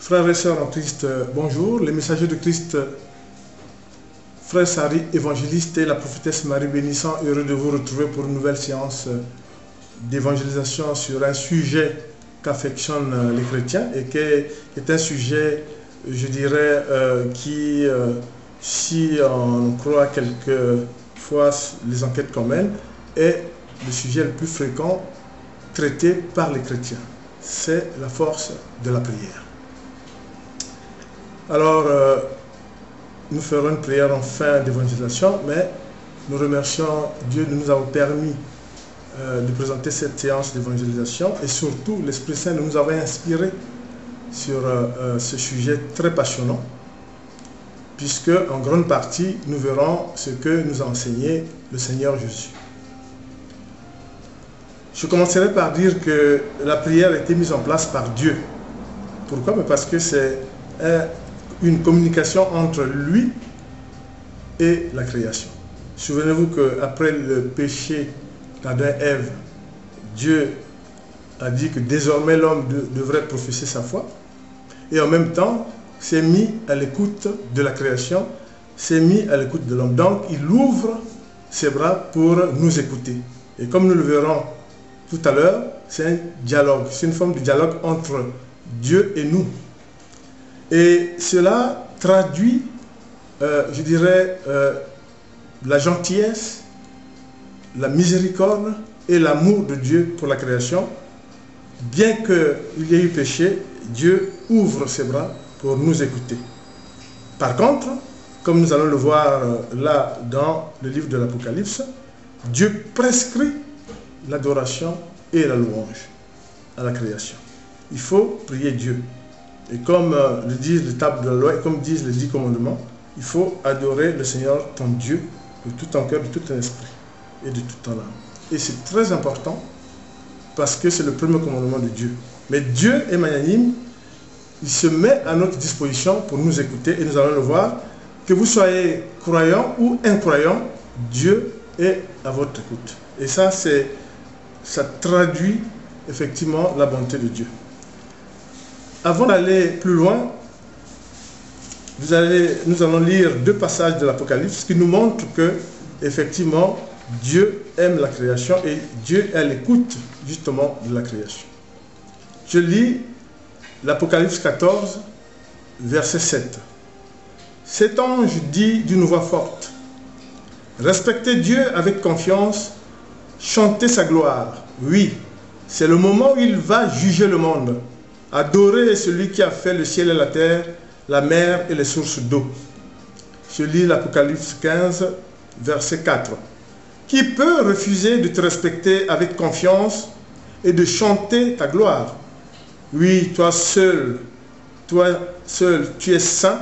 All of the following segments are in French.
Frères et sœurs en Christ, bonjour. Les messagers de Christ, Frère Sari, évangéliste, et la prophétesse Marie Bénissant, heureux de vous retrouver pour une nouvelle séance d'évangélisation sur un sujet qu'affectionnent les chrétiens et qui est un sujet, je dirais, qui, si on croit quelquefois les enquêtes qu'on mène, est le sujet le plus fréquent traité par les chrétiens. C'est la force de la prière. Alors, nous ferons une prière en fin d'évangélisation, mais nous remercions Dieu de nous avoir permis de présenter cette séance d'évangélisation et surtout l'Esprit Saint de nous avoir inspiré sur ce sujet très passionnant, puisque en grande partie, nous verrons ce que nous a enseigné le Seigneur Jésus. Je commencerai par dire que la prière a été mise en place par Dieu. Pourquoi? Parce que c'est une communication entre lui et la création. Souvenez-vous qu'après le péché d'Adam et Ève, Dieu a dit que désormais l'homme devrait professer sa foi et en même temps s'est mis à l'écoute de la création, s'est mis à l'écoute de l'homme. Donc il ouvre ses bras pour nous écouter. Et comme nous le verrons tout à l'heure, c'est un dialogue, c'est une forme de dialogue entre Dieu et nous. Et cela traduit, je dirais, la gentillesse, la miséricorde et l'amour de Dieu pour la création. Bien qu'il y ait eu péché, Dieu ouvre ses bras pour nous écouter. Par contre, comme nous allons le voir là dans le livre de l'Apocalypse, Dieu prescrit l'adoration et la louange à la création. Il faut prier Dieu. Et comme le disent les tables de la loi et comme disent les 10 commandements, il faut adorer le Seigneur ton Dieu de tout ton cœur, de tout ton esprit et de toute ton âme. Et c'est très important parce que c'est le premier commandement de Dieu. Mais Dieu est magnanime, il se met à notre disposition pour nous écouter et nous allons le voir. Que vous soyez croyant ou incroyant, Dieu est à votre écoute. Et ça traduit effectivement la bonté de Dieu. Avant d'aller plus loin, nous allons lire 2 passages de l'Apocalypse qui nous montrent que, effectivement, Dieu aime la création et Dieu est à l'écoute, justement, de la création. Je lis l'Apocalypse 14, verset 7. Cet ange dit d'une voix forte: respectez Dieu avec confiance, chantez sa gloire. Oui, c'est le moment où il va juger le monde. Adorez celui qui a fait le ciel et la terre, la mer et les sources d'eau. Je lis l'Apocalypse 15, verset 4. Qui peut refuser de te respecter avec confiance et de chanter ta gloire? Oui, toi seul, tu es saint.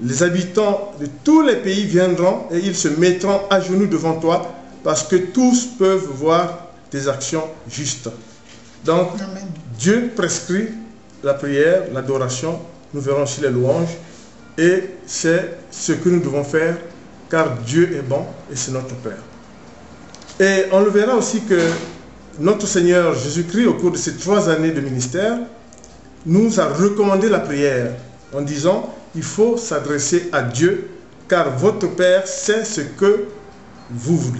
Les habitants de tous les pays viendront et ils se mettront à genoux devant toi parce que tous peuvent voir tes actions justes. Donc, amen. Dieu prescrit la prière, l'adoration, nous verrons aussi les louanges, et c'est ce que nous devons faire, car Dieu est bon et c'est notre Père. Et on le verra aussi que notre Seigneur Jésus-Christ, au cours de ces 3 années de ministère, nous a recommandé la prière en disant: il faut s'adresser à Dieu, car votre Père sait ce que vous voulez.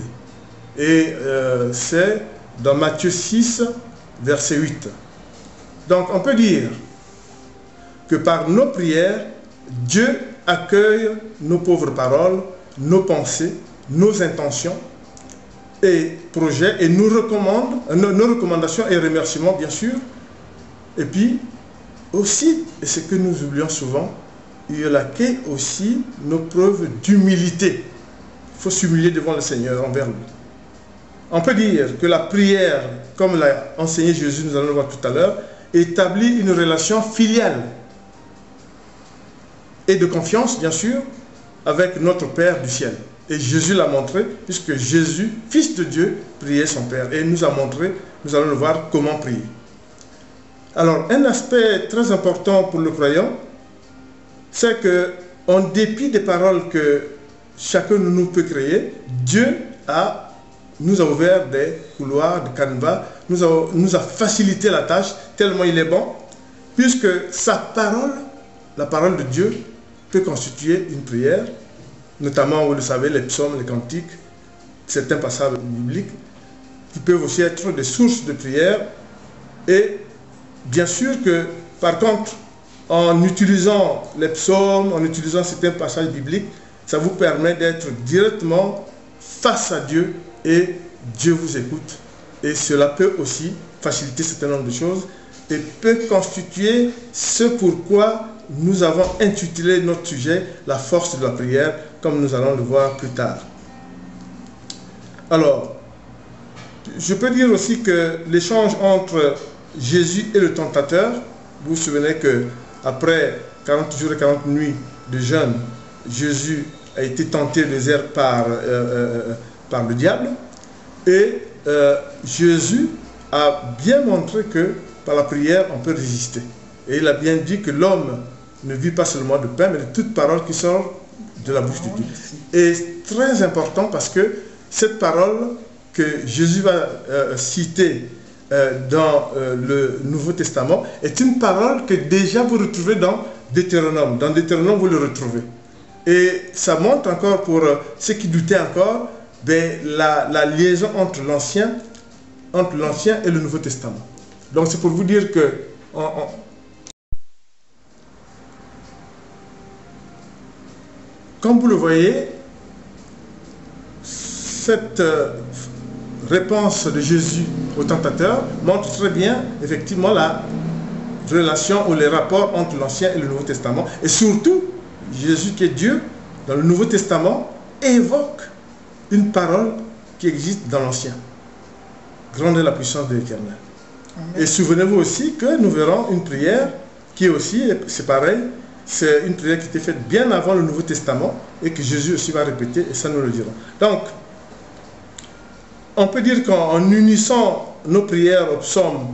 Et c'est dans Matthieu 6, verset 8. Donc on peut dire que par nos prières, Dieu accueille nos pauvres paroles, nos pensées, nos intentions et projets et nous recommande, nos recommandations et remerciements bien sûr. Et puis aussi, et ce que nous oublions souvent, il accueille aussi nos preuves d'humilité. Il faut s'humilier devant le Seigneur, envers lui. On peut dire que la prière, comme l'a enseigné Jésus, nous allons le voir tout à l'heure, établit une relation filiale et de confiance, bien sûr, avec notre Père du ciel. Et Jésus l'a montré, puisque Jésus, Fils de Dieu, priait son Père. Et il nous a montré, nous allons le voir, comment prier. Alors, un aspect très important pour le croyant, c'est que, en dépit des paroles que chacun de nous peut créer, Dieu nous a ouvert des couloirs, des canevas, nous a facilité la tâche, tellement il est bon, puisque sa parole la parole de Dieu peut constituer une prière, notamment, vous le savez, les psaumes, les cantiques, certains passages bibliques, qui peuvent aussi être des sources de prière. Et bien sûr que, par contre, en utilisant les psaumes, en utilisant certains passages bibliques, ça vous permet d'être directement face à Dieu et Dieu vous écoute. Et cela peut aussi faciliter un certain nombre de choses et peut constituer ce pourquoi nous avons intitulé notre sujet « La force de la prière », comme nous allons le voir plus tard. Alors, je peux dire aussi que l'échange entre Jésus et le tentateur, vous vous souvenez que après 40 jours et 40 nuits de jeûne, Jésus a été tenté au désert par le diable, et Jésus a bien montré que par la prière on peut résister. Et il a bien dit que l'homme ne vit pas seulement de pain, mais de toute parole qui sort de la bouche de Dieu. Et c'est très important parce que cette parole que Jésus va citer dans le Nouveau Testament est une parole que déjà vous retrouvez dans Deutéronome. Dans Deutéronome, vous le retrouvez. Et ça montre encore, pour ceux qui doutaient encore, la liaison entre l'Ancien et le Nouveau Testament. Donc c'est pour vous dire que comme vous le voyez, cette réponse de Jésus au tentateur montre très bien effectivement la relation ou les rapports entre l'Ancien et le Nouveau Testament. Et surtout, Jésus qui est Dieu, dans le Nouveau Testament, évoque une parole qui existe dans l'Ancien. Grande est la puissance de l'Éternel. Et souvenez-vous aussi que nous verrons une prière qui est aussi, c'est pareil, c'est une prière qui était faite bien avant le Nouveau Testament et que Jésus aussi va répéter, et ça nous le dirons. Donc, on peut dire qu'en unissant nos prières au psaume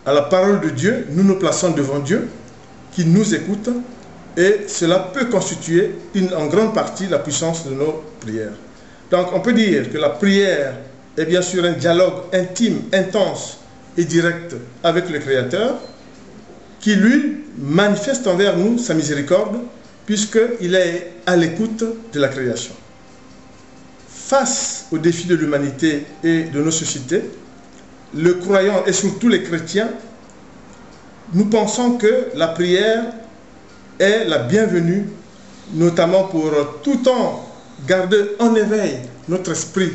à la parole de Dieu, nous nous plaçons devant Dieu qui nous écoute, et cela peut constituer en grande partie la puissance de nos prières. Donc on peut dire que la prière est bien sûr un dialogue intime, intense et direct avec le Créateur, qui lui manifeste envers nous sa miséricorde, puisqu'il est à l'écoute de la création. Face aux défis de l'humanité et de nos sociétés, le croyant et surtout les chrétiens, nous pensons que la prière est la bienvenue, notamment pour tout temps garder en éveil notre esprit,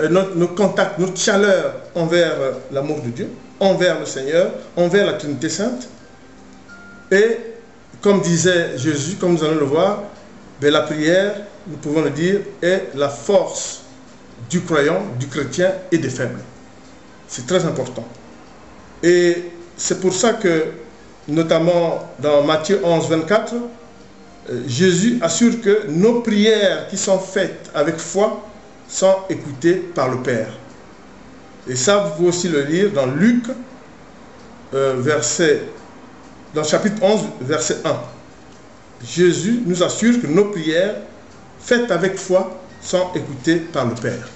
nos contacts, notre chaleur envers l'amour de Dieu, envers le Seigneur, envers la Trinité Sainte. Et comme disait Jésus, comme nous allons le voir, la prière, nous pouvons le dire, est la force du croyant, du chrétien et des faibles. C'est très important. Et c'est pour ça que, notamment dans Matthieu 11, 24, Jésus assure que nos prières qui sont faites avec foi sont écoutées par le Père. Et ça, vous pouvez aussi le lire dans Luc, dans chapitre 11, verset 1. Jésus nous assure que nos prières faites avec foi sont écoutées par le Père.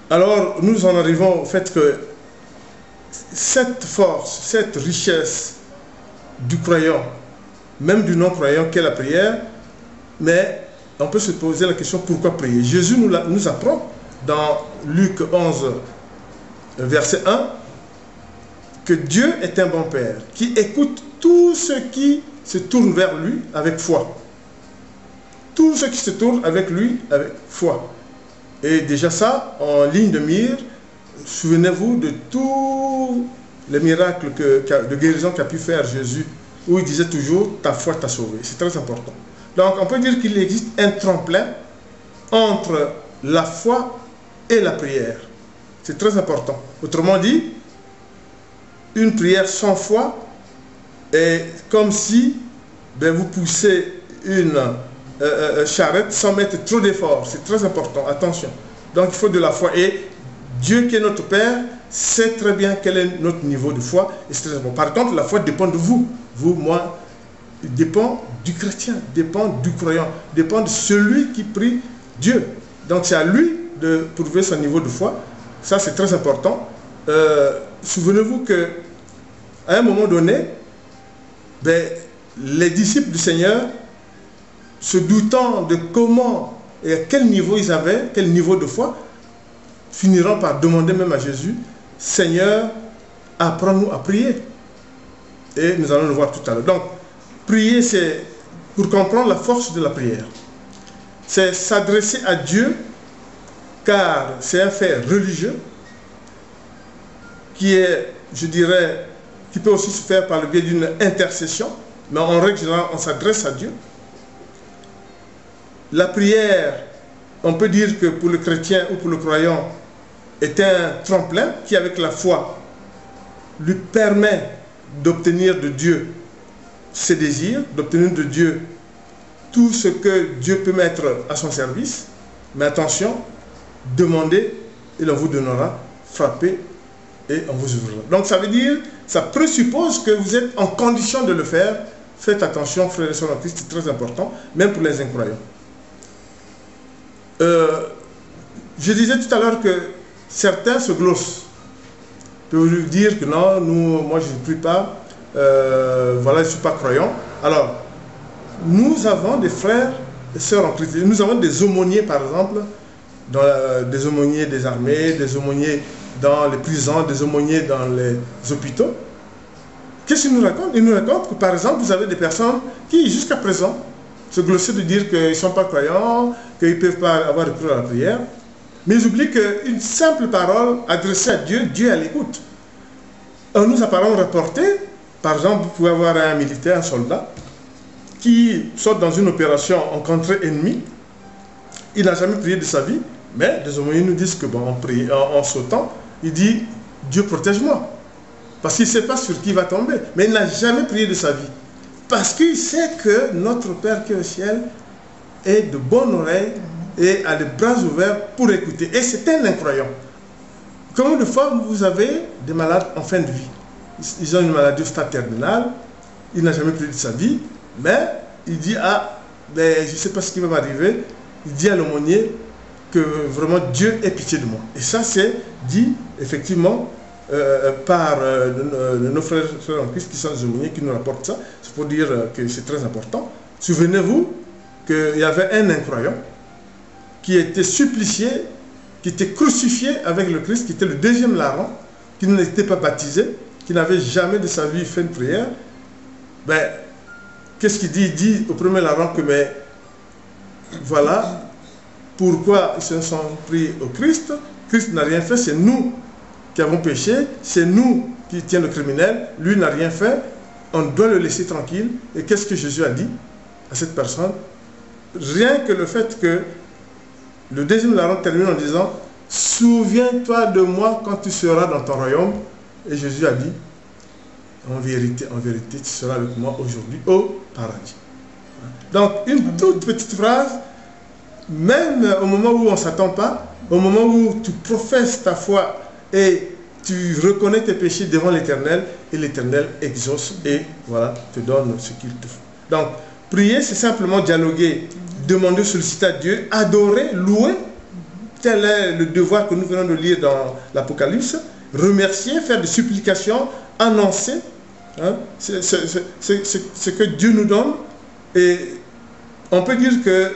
Alors, nous en arrivons au fait que cette force, cette richesse du croyant, même du non-croyant qu'est la prière, mais on peut se poser la question pourquoi prier. Jésus nous apprend dans Luc 11, verset 1, que Dieu est un bon Père, qui écoute tous ceux qui se tournent vers lui avec foi. Tous ceux qui se tournent avec lui avec foi. Et déjà ça, en ligne de mire, souvenez-vous de tous les miracles de guérison qu'a pu faire Jésus, où il disait toujours « ta foi t'a sauvé ». C'est très important. Donc on peut dire qu'il existe un tremplin entre la foi et la prière. C'est très important. Autrement dit, une prière sans foi est comme si vous poussez une charrette sans mettre trop d'efforts. C'est très important, attention. Donc il faut de la foi. Et Dieu qui est notre Père sait très bien quel est notre niveau de foi. Et c'est très important. Par contre, la foi dépend de vous. Vous, moi, dépend du chrétien, dépend du croyant, dépend de celui qui prie Dieu. Donc c'est à lui de prouver son niveau de foi. Ça c'est très important. Souvenez-vous que à un moment donné, les disciples du Seigneur, se doutant de comment et à quel niveau ils avaient, quel niveau de foi, finiront par demander même à Jésus, Seigneur, apprends-nous à prier. Et nous allons le voir tout à l'heure. Donc, prier, c'est pour comprendre la force de la prière. C'est s'adresser à Dieu, car c'est un fait religieux qui est, je dirais, qui peut aussi se faire par le biais d'une intercession, mais en règle générale, on s'adresse à Dieu. La prière, on peut dire que pour le chrétien ou pour le croyant, est un tremplin qui, avec la foi, lui permet d'obtenir de Dieu ses désirs, d'obtenir de Dieu tout ce que Dieu peut mettre à son service. Mais attention, demandez et l'on vous donnera, frappez et on vous ouvrira. Donc ça veut dire, ça présuppose que vous êtes en condition de le faire. Faites attention, frères et sœurs en Christ, c'est très important, même pour les incroyants. Je disais tout à l'heure que certains se glossent. Je peux vous dire que non, moi je ne prie pas, voilà, je ne suis pas croyant. Alors, nous avons des frères et sœurs en Christ. Nous avons des aumôniers, par exemple, des aumôniers des armées, des aumôniers dans les prisons, des aumôniers dans les hôpitaux. Qu'est-ce qu'ils nous racontent? Ils nous racontent que, par exemple, vous avez des personnes qui, jusqu'à présent, se glossaient de dire qu'ils ne sont pas croyants, qu'ils ne peuvent pas avoir recours à la prière. Mais ils oublient qu'une simple parole adressée à Dieu, Dieu est à l'écoute. Nous apparemment rapporté, par exemple, vous pouvez avoir un militaire, un soldat, qui saute dans une opération en contrée ennemie. Il n'a jamais prié de sa vie, mais des aumôniers nous disent que, bon, en sautant, il dit, Dieu protège-moi. Parce qu'il ne sait pas sur qui il va tomber. Mais il n'a jamais prié de sa vie. Parce qu'il sait que notre Père qui est au ciel est de bonne oreille et a les bras ouverts pour écouter. Et c'est un incroyant. Combien de fois vous avez des malades en fin de vie? Ils ont une maladie au stade terminal, il n'a jamais prié de sa vie, mais il dit, ah, ben, je ne sais pas ce qui va m'arriver. Il dit à l'aumônier que vraiment Dieu ait pitié de moi. Et ça, c'est dit effectivement par nos frères et sœurs en Christ qui sont des aumôniers qui nous rapportent ça. C'est pour dire que c'est très important. Souvenez-vous qu'il y avait un incroyant qui était supplicié, qui était crucifié avec le Christ, qui était le deuxième larron, qui n'était pas baptisé, qui n'avait jamais de sa vie fait une prière. Ben, qu'est-ce qu'il dit? Il dit au premier larron que, mais voilà pourquoi ils se sont pris au Christ. Christ n'a rien fait, c'est nous qui avons péché, c'est nous qui tient le criminel, lui n'a rien fait, on doit le laisser tranquille. Et qu'est-ce que Jésus a dit à cette personne? Rien que le fait que le deuxième larron termine en disant, souviens-toi de moi quand tu seras dans ton royaume. Et Jésus a dit, en vérité, tu seras avec moi aujourd'hui au paradis. Donc, une toute petite phrase, même au moment où on ne s'attend pas, au moment où tu professes ta foi et tu reconnais tes péchés devant l'Éternel, et l'Éternel exauce et voilà, te donne ce qu'il te faut. Donc, prier, c'est simplement dialoguer, demander, solliciter à Dieu, adorer, louer. Tel est le devoir que nous venons de lire dans l'Apocalypse. Remercier, faire des supplications, annoncer hein, ce que Dieu nous donne. Et on peut dire que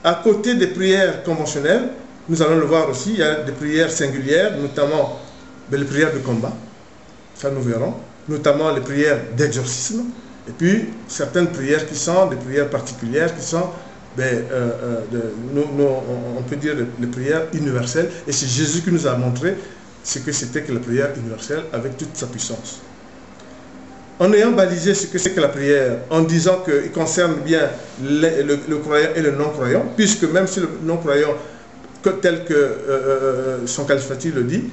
à côté des prières conventionnelles, nous allons le voir aussi, il y a des prières singulières, notamment les prières de combat, ça nous verrons, notamment les prières d'exorcisme, et puis certaines prières qui sont des prières particulières, qui sont, on peut dire, les prières universelles, et c'est Jésus qui nous a montré ce que c'était que la prière universelle avec toute sa puissance. En ayant balisé ce que c'est que la prière, en disant qu'il concerne bien le croyant et le non-croyant, puisque même si le non-croyant, tel que son qualificatif le dit,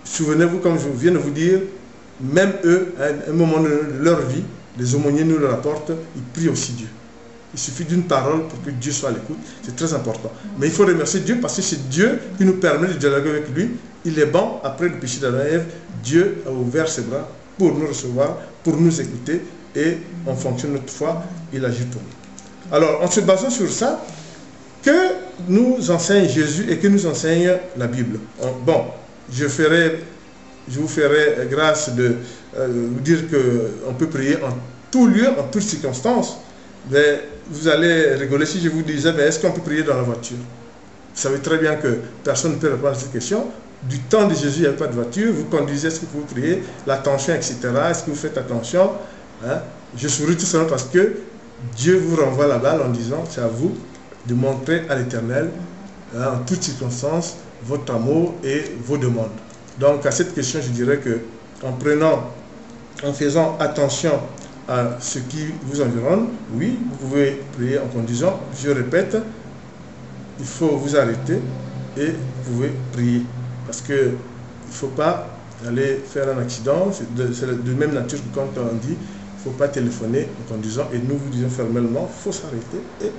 souvenez-vous, comme je viens de vous dire, même eux, à un moment de leur vie, les aumôniers nous le rapportent, ils prient aussi Dieu. Il suffit d'une parole pour que Dieu soit à l'écoute, c'est très important. Mais il faut remercier Dieu parce que c'est Dieu qui nous permet de dialoguer avec lui. Il est bon, après le péché d'Adam et Ève, Dieu a ouvert ses bras pour nous recevoir, pour nous écouter, et en fonction de notre foi, il agit pour nous. Alors, en se basant sur ça, que nous enseigne Jésus et que nous enseigne la Bible? Bon, je ferai je vous ferai grâce de vous dire qu'on peut prier en tout lieu, en toutes circonstances. Mais vous allez rigoler si je vous disais, mais est-ce qu'on peut prier dans la voiture? Vous savez très bien que personne ne peut répondre à cette question. Du temps de Jésus, il n'y avait pas de voiture. Vous conduisez, est-ce que vous priez? L'attention, etc. Est-ce que vous faites attention? Hein? Je souris tout simplement parce que Dieu vous renvoie la balle en disant, c'est à vous de montrer à l'Éternel, en toutes circonstances, votre amour et vos demandes. Donc à cette question, je dirais que en faisant attention à ce qui vous environne, oui, vous pouvez prier en conduisant. Je répète, il faut vous arrêter et vous pouvez prier. Parce qu'il ne faut pas aller faire un accident. C'est de même nature que quand on dit, il ne faut pas téléphoner en conduisant. Et nous vous disons fermement, il faut s'arrêter et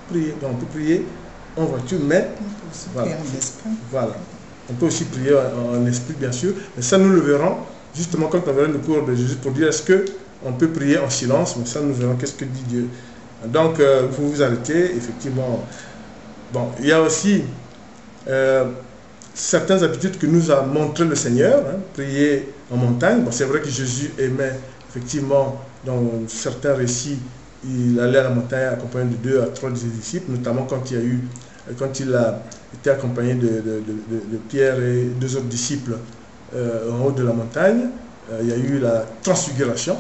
prier. Donc on peut prier en voiture, mais voilà. Voilà. On peut aussi prier en esprit, bien sûr. Mais ça, nous le verrons justement quand on verra le cours de Jésus pour dire est-ce qu'on peut prier en silence. Mais ça, nous verrons qu'est-ce que dit Dieu. Donc, vous vous arrêtez, effectivement. Bon, il y a aussi certaines habitudes que nous a montré le Seigneur. Hein, prier en montagne. Bon, c'est vrai que Jésus aimait, effectivement, dans certains récits, il allait à la montagne accompagné de 2 à 3 de ses disciples, notamment quand il a été accompagné de Pierre et 2 autres disciples en haut de la montagne. Il y a eu la transfiguration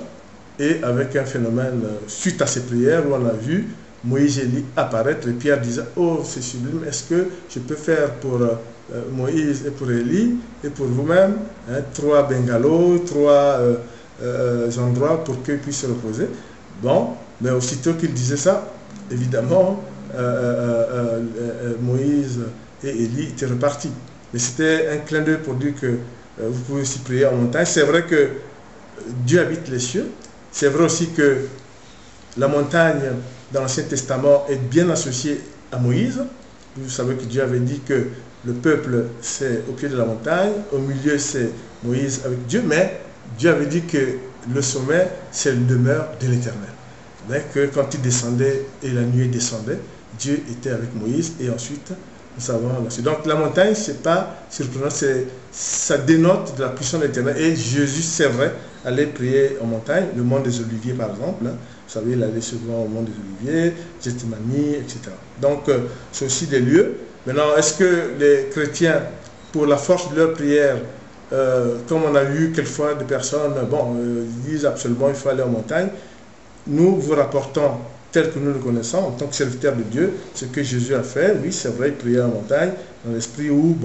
et avec un phénomène suite à ces prières où on a vu Moïse et Élie apparaître et Pierre disait « Oh, c'est sublime, est-ce que je peux faire pour Moïse et pour Élie et pour vous-même hein, 3 bungalows, 3 endroits pour qu'ils puissent se reposer ?» Bon, mais aussitôt qu'il disait ça, évidemment, Moïse et Élie étaient repartis. Mais c'était un clin d'œil pour dire que vous pouvez aussi prier en montagne. C'est vrai que Dieu habite les cieux. C'est vrai aussi que la montagne dans l'Ancien Testament est bien associée à Moïse. Vous savez que Dieu avait dit que le peuple c'est au pied de la montagne, au milieu c'est Moïse avec Dieu, mais Dieu avait dit que le sommet c'est la demeure de l'Éternel. Mais que quand il descendait et la nuée descendait, Dieu était avec Moïse et ensuite nous savons là-dessus. Donc la montagne, c'est pas surprenant, ça dénote de la puissance de l'Éternel. Et Jésus, c'est vrai, allait prier en montagne, le mont des Oliviers par exemple. Hein. Vous savez, il allait souvent au mont des Oliviers, Gethsemane, etc. Donc c'est aussi des lieux. Maintenant, est-ce que les chrétiens, pour la force de leur prière, comme on a vu quelquefois des personnes, ils disent absolument il faut aller en montagne. Nous vous rapportons tel que nous le connaissons en tant que serviteur de Dieu, ce que Jésus a fait. Oui, c'est vrai, il priait en montagne, dans l'esprit où,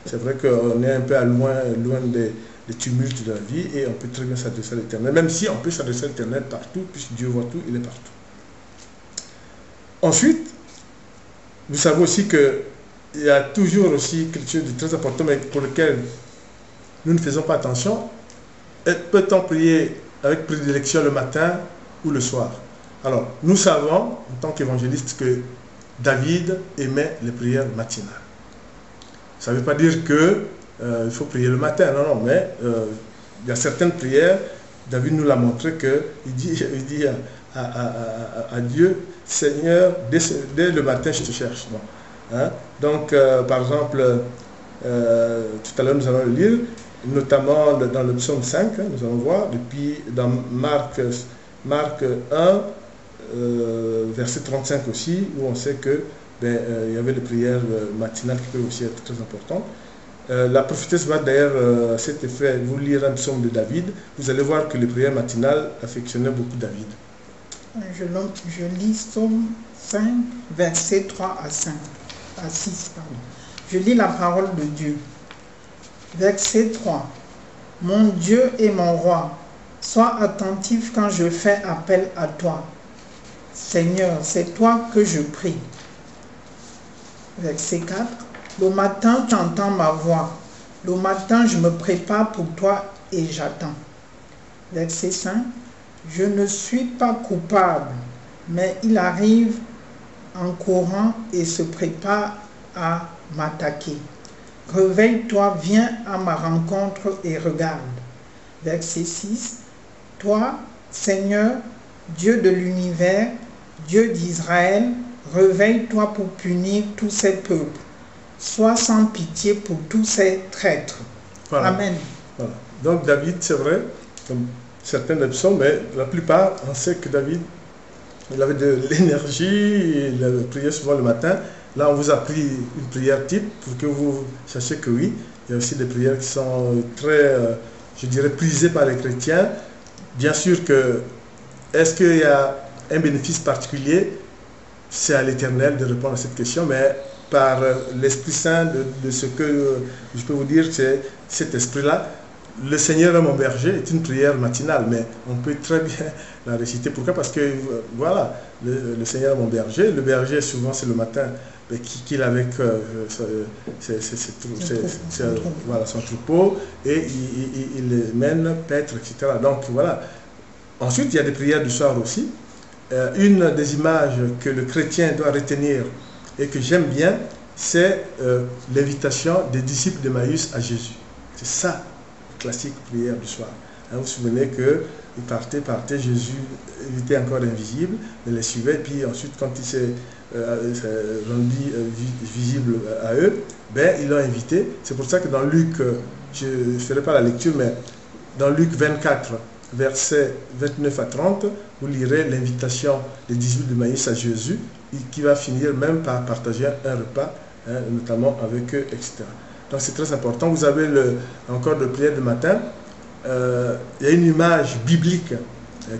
c'est vrai qu'on est un peu loin des tumultes de la vie et on peut très bien s'adresser à l'Éternel, même si on peut s'adresser à l'Éternel partout, puisque Dieu voit tout, il est partout. Ensuite, vous savez aussi qu'il y a toujours aussi quelque chose de très important, mais pour lequel nous ne faisons pas attention. Peut-on prier avec prédilection le matin ou le soir? Alors, nous savons, en tant qu'évangélistes, que David aimait les prières matinales. Ça ne veut pas dire qu'il faut prier le matin, non, mais il y a certaines prières, David nous l'a montré qu'il dit à Dieu, Seigneur, dès le matin, je te cherche. Bon, hein? Donc, par exemple, tout à l'heure, nous allons le lire, notamment dans le psaume 5, hein, nous allons voir, depuis dans Marc 1, verset 35 aussi, où on sait que il y avait les prières matinales qui peuvent aussi être très importantes. La prophétesse va d'ailleurs à cet effet vous lire un psaume de David. Vous allez voir que les prières matinales affectionnaient beaucoup David. Je lis psaume 5, verset 3 à 6. Pardon. Je lis la parole de Dieu. Verset 3. Mon Dieu et mon roi, sois attentif quand je fais appel à toi. Seigneur, c'est toi que je prie. Verset 4. Le matin, tu entends ma voix. Le matin, je me prépare pour toi et j'attends. Verset 5. Je ne suis pas coupable, mais il arrive en courant et se prépare à m'attaquer. Réveille-toi, viens à ma rencontre et regarde. Verset 6. Toi, Seigneur, Dieu de l'univers, Dieu d'Israël, réveille-toi pour punir tous ces peuples. Sois sans pitié pour tous ces traîtres. Voilà. Amen. Voilà. Donc David, c'est vrai, comme certains le psaumes, mais la plupart, on sait que David, il avait de l'énergie, il priait souvent le matin. Là, on vous a pris une prière type pour que vous sachiez que oui, il y a aussi des prières qui sont très, je dirais, prisées par les chrétiens. Bien sûr que, est-ce qu'il y a un bénéfice particulier? C'est à l'Éternel de répondre à cette question, mais par l'Esprit Saint de ce que je peux vous dire, c'est cet esprit-là. Le Seigneur est mon berger est une prière matinale, mais on peut très bien la réciter. Pourquoi? Parce que, voilà, le Seigneur est mon berger. Le berger, souvent, c'est le matin qu'il avec voilà, son troupeau, et il les mène paître, etc. Donc, voilà. Ensuite, il y a des prières du soir aussi. Une des images que le chrétien doit retenir et que j'aime bien, c'est l'invitation des disciples d'Emmaüs à Jésus. C'est ça, classique prière du soir. Hein, vous vous souvenez qu'ils partaient, Jésus était encore invisible, mais les suivait, et puis ensuite, quand il s'est rendu visible à eux, ben, ils l'ont invité. C'est pour ça que dans Luc, je ne ferai pas la lecture, mais dans Luc 24, versets 29 à 30, vous lirez l'invitation des disciples d'Emmaüs à Jésus, qui va finir même par partager un repas, hein, notamment avec eux, etc. Donc c'est très important. Vous avez encore de prière du matin. Il y a une image biblique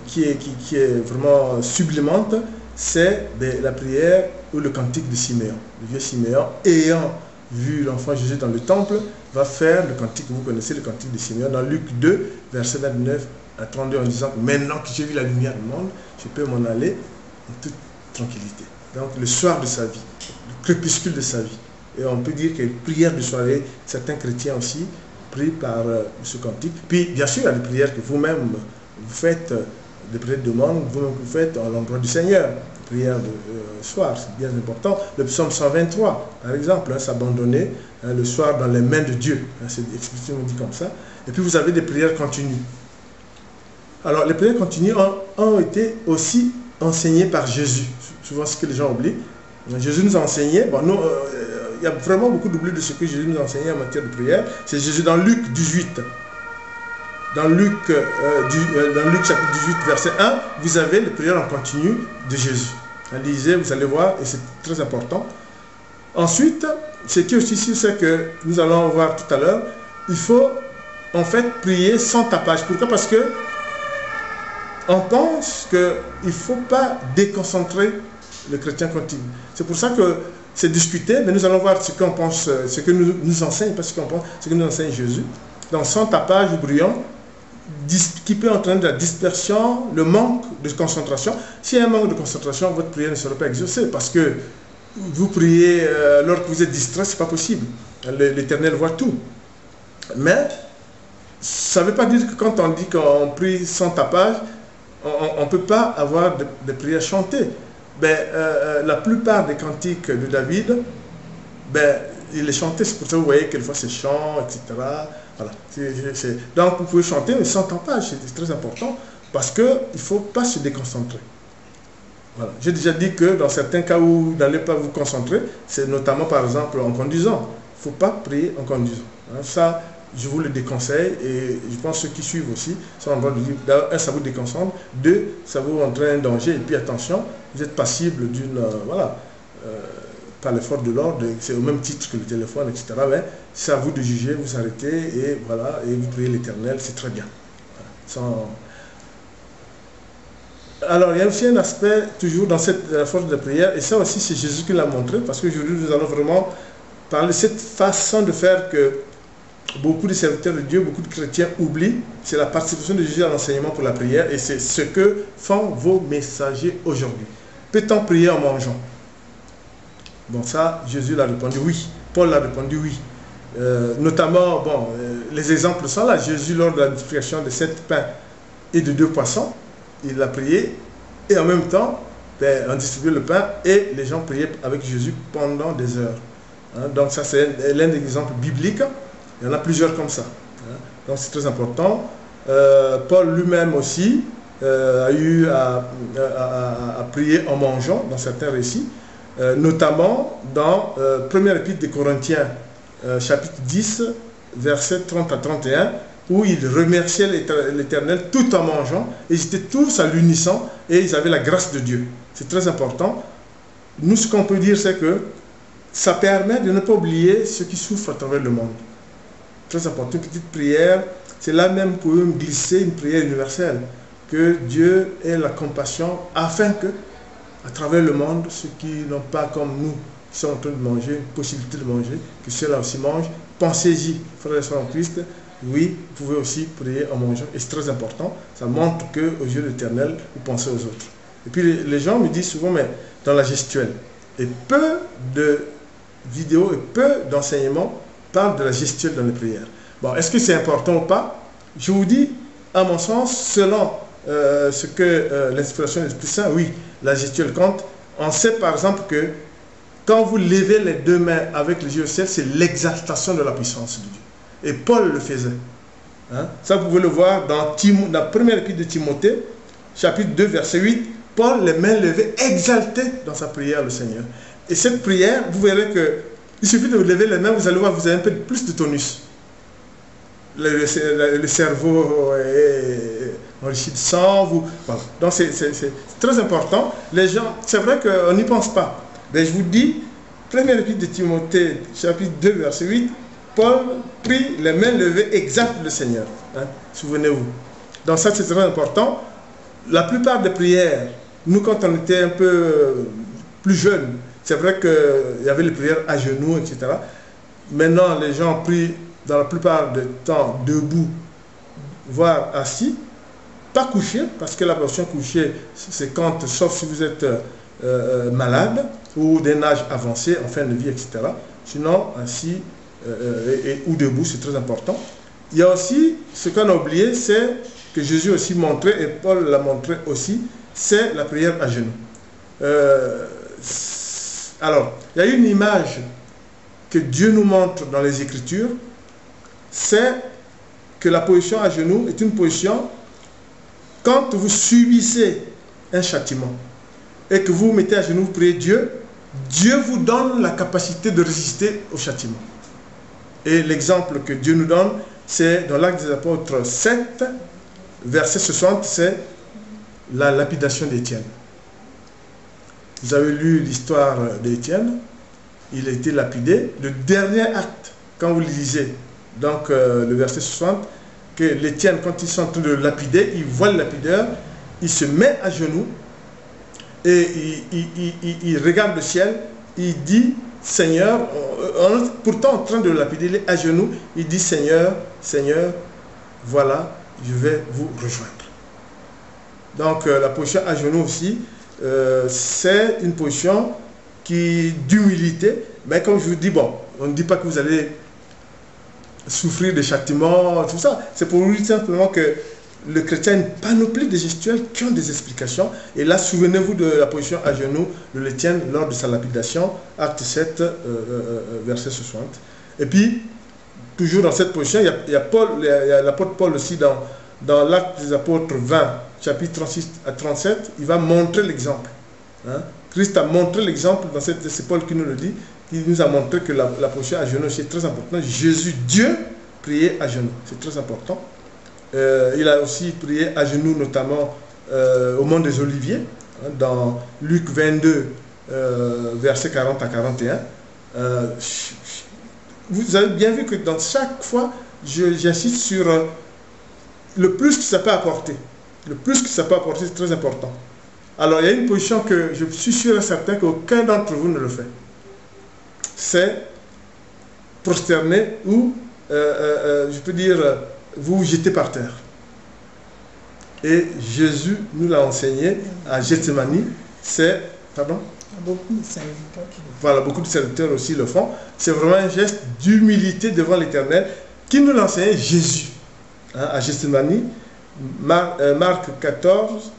qui est vraiment sublimante, c'est la prière ou le cantique de Siméon. Le vieux Siméon, ayant vu l'enfant Jésus dans le temple, va faire le cantique, vous connaissez le cantique de Siméon, dans Luc 2, verset 29 à 32, en disant: maintenant que j'ai vu la lumière du monde, je peux m'en aller en toute tranquillité. Donc le soir de sa vie, le crépuscule de sa vie. Et on peut dire que prière de soirée, certains chrétiens aussi prient par ce cantique. Puis bien sûr, il y a des prières que vous-même vous faites, des prières de demande, vous-même vous faites à l'endroit du Seigneur. Prière de soir, c'est bien important. Le psaume 123, par exemple, hein, s'abandonner le soir dans les mains de Dieu. Hein, c'est explicitement dit comme ça. Et puis vous avez des prières continues. Alors les prières continues ont été aussi enseignées par Jésus. Souvent ce que les gens oublient. Jésus nous a enseigné, bon, nous, il y a vraiment beaucoup d'oubli de ce que Jésus nous a enseigné en matière de prière. C'est Jésus dans Luc 18. Dans Luc chapitre 18, verset 1, vous avez les prières en continu de Jésus. Lisez, vous allez voir, et c'est très important. Ensuite, ce qui est aussi sûr, c'est que nous allons voir tout à l'heure, il faut en fait prier sans tapage. Pourquoi? Parce que on pense qu'il ne faut pas déconcentrer le chrétien continu. C'est pour ça que c'est discuté, mais nous allons voir ce qu'on pense, ce que nous enseigne, pas ce qu'on pense, ce que nous enseigne Jésus. Donc sans tapage ou bruyant, qui peut entraîner de la dispersion, le manque de concentration. S'il y a un manque de concentration, votre prière ne sera pas exaucée, parce que vous priez alors que vous êtes distrait, ce n'est pas possible. L'Éternel voit tout. Mais ça ne veut pas dire que quand on dit qu'on prie sans tapage, on ne peut pas avoir de prières chantées. Ben, la plupart des cantiques de David, ben, il les chantait, c'est pour ça que vous voyez quelquefois c'est chant, etc. Voilà. Donc vous pouvez chanter, mais sans tapage, c'est très important, parce qu'il ne faut pas se déconcentrer. Voilà. J'ai déjà dit que dans certains cas où vous n'allez pas vous concentrer, c'est notamment par exemple en conduisant. Il ne faut pas prier en conduisant. Ça, je vous le déconseille, et je pense que ceux qui suivent aussi sont en droit de dire, un, ça vous déconcentre, deux, ça vous entraîne un danger, et puis attention, vous êtes passible d'une, voilà, par les forces de l'ordre, c'est au même titre que le téléphone, etc. Mais c'est à vous de juger, vous arrêtez, et voilà, et vous priez l'Éternel, c'est très bien. Voilà. Alors, il y a aussi un aspect, toujours dans cette force de prière, et ça aussi c'est Jésus qui l'a montré, parce qu'aujourd'hui nous allons vraiment parler de cette façon de faire que beaucoup de serviteurs de Dieu, beaucoup de chrétiens oublient, c'est la participation de Jésus à l'enseignement pour la prière, et c'est ce que font vos messagers aujourd'hui. Peut-on prier en mangeant? Bon, ça, Jésus l'a répondu oui. Paul l'a répondu oui. Notamment, bon, les exemples sont là. Jésus, lors de la multiplication de 7 pains et de 2 poissons, il a prié, et en même temps, ben, on distribuait le pain, et les gens priaient avec Jésus pendant des heures. Hein, donc ça, c'est l'un des exemples bibliques. Il y en a plusieurs comme ça. Hein, donc c'est très important. Paul lui-même aussi a eu à prier en mangeant dans certains récits. Notamment dans première épître des Corinthiens, chapitre 10, versets 30 à 31, où ils remerciaient l'Éternel tout en mangeant, et ils étaient tous à l'unisson, et ils avaient la grâce de Dieu. C'est très important. Nous, ce qu'on peut dire, c'est que ça permet de ne pas oublier ceux qui souffrent à travers le monde. Très important, une petite prière, c'est là même pour me glisser une prière universelle, que Dieu ait la compassion, afin que, à travers le monde, ceux qui n'ont pas comme nous, qui sont en train de manger, une possibilité de manger, que ceux-là aussi mangent. Pensez-y, frères et sœurs en Christ, oui, vous pouvez aussi prier en mangeant, et c'est très important, ça montre qu'aux yeux de l'Éternel, vous pensez aux autres. Et puis les gens me disent souvent, mais dans la gestuelle, et peu de vidéos et peu d'enseignements parlent de la gestuelle dans les prières. Bon, est-ce que c'est important ou pas? Je vous dis, à mon sens, selon ce que l'inspiration de l'Esprit Saint, oui, la gestuelle compte. On sait par exemple que quand vous levez les deux mains avec les yeux au ciel, c'est l'exaltation de la puissance de Dieu. Et Paul le faisait. Hein? Ça, vous pouvez le voir dans la première épître de Timothée, chapitre 2, verset 8. Paul, les mains levées, exalté dans sa prière, le Seigneur. Et cette prière, vous verrez que il suffit de lever les mains, vous allez voir, vous avez un peu plus de tonus. Le cerveau est enrichi de sang. Voilà. Donc c'est très important. Les gens, c'est vrai qu'on n'y pense pas. Mais je vous dis, première épître de Timothée, chapitre 2, verset 8, Paul prie, les mains levées, exalte le Seigneur. Hein? Souvenez-vous. Donc ça, c'est très important. La plupart des prières, nous, quand on était un peu plus jeunes, c'est vrai qu'il y avait les prières à genoux, etc. Maintenant, les gens prient dans la plupart du temps debout, voire assis, pas couché, parce que la version couchée, c'est quand, sauf si vous êtes malade ou d'un âge avancé, en fin de vie, etc. Sinon, assis ou debout, c'est très important. Il y a aussi, ce qu'on a oublié, c'est que Jésus aussi montrait, et Paul l'a montré aussi, c'est la prière à genoux. Alors, il y a une image que Dieu nous montre dans les Écritures, c'est que la position à genoux est une position quand vous subissez un châtiment et que vous vous mettez à genoux, vous priez Dieu, Dieu vous donne la capacité de résister au châtiment. Et l'exemple que Dieu nous donne, c'est dans l'Acte des Apôtres 7, verset 60, c'est la lapidation d'Étienne. Vous avez lu l'histoire d'Étienne, il a été lapidé. Le dernier acte, quand vous le lisez, donc le verset 60, que l'Étienne, quand ils sont en train de le lapider, il voit le lapideur, il se met à genoux et il regarde le ciel, il dit, Seigneur, pourtant en train de le lapider, il est à genoux, il dit, Seigneur, Seigneur, voilà, je vais vous rejoindre. Donc la position à genoux aussi, c'est une position d'humilité, mais comme je vous dis, bon, on ne dit pas que vous allez souffrir de châtiments, tout ça. C'est pour vous dire simplement que le chrétien a une panoplie de gestuels qui ont des explications. Et là, souvenez-vous de la position à genoux de l'Étienne lors de sa lapidation, acte 7, verset 60. Et puis, toujours dans cette position, il y a l'apôtre Paul aussi dans l'acte des apôtres 20, chapitre 36 à 37, il va montrer l'exemple. Hein? Christ a montré l'exemple, c'est Paul qui nous le dit, il nous a montré que la position à genoux, c'est très important. Jésus, Dieu, priait à genoux, c'est très important. Il a aussi prié à genoux, notamment au mont des Oliviers, hein, dans Luc 22, versets 40 à 41. Vous avez bien vu que dans chaque fois, j'insiste sur le plus que ça peut apporter. Le plus que ça peut apporter, c'est très important. Alors, il y a une position que je suis sûr et certain qu'aucun d'entre vous ne le fait. C'est prosterner ou, je peux dire, vous vous jetez par terre. Et Jésus nous l'a enseigné à Gethsémani. C'est, pardon? Beaucoup de serviteurs qui le font. Voilà, beaucoup de serviteurs aussi le font. C'est vraiment un geste d'humilité devant l'Éternel qui nous l'a enseigné Jésus. Hein, à Gethsémani, Marc 14,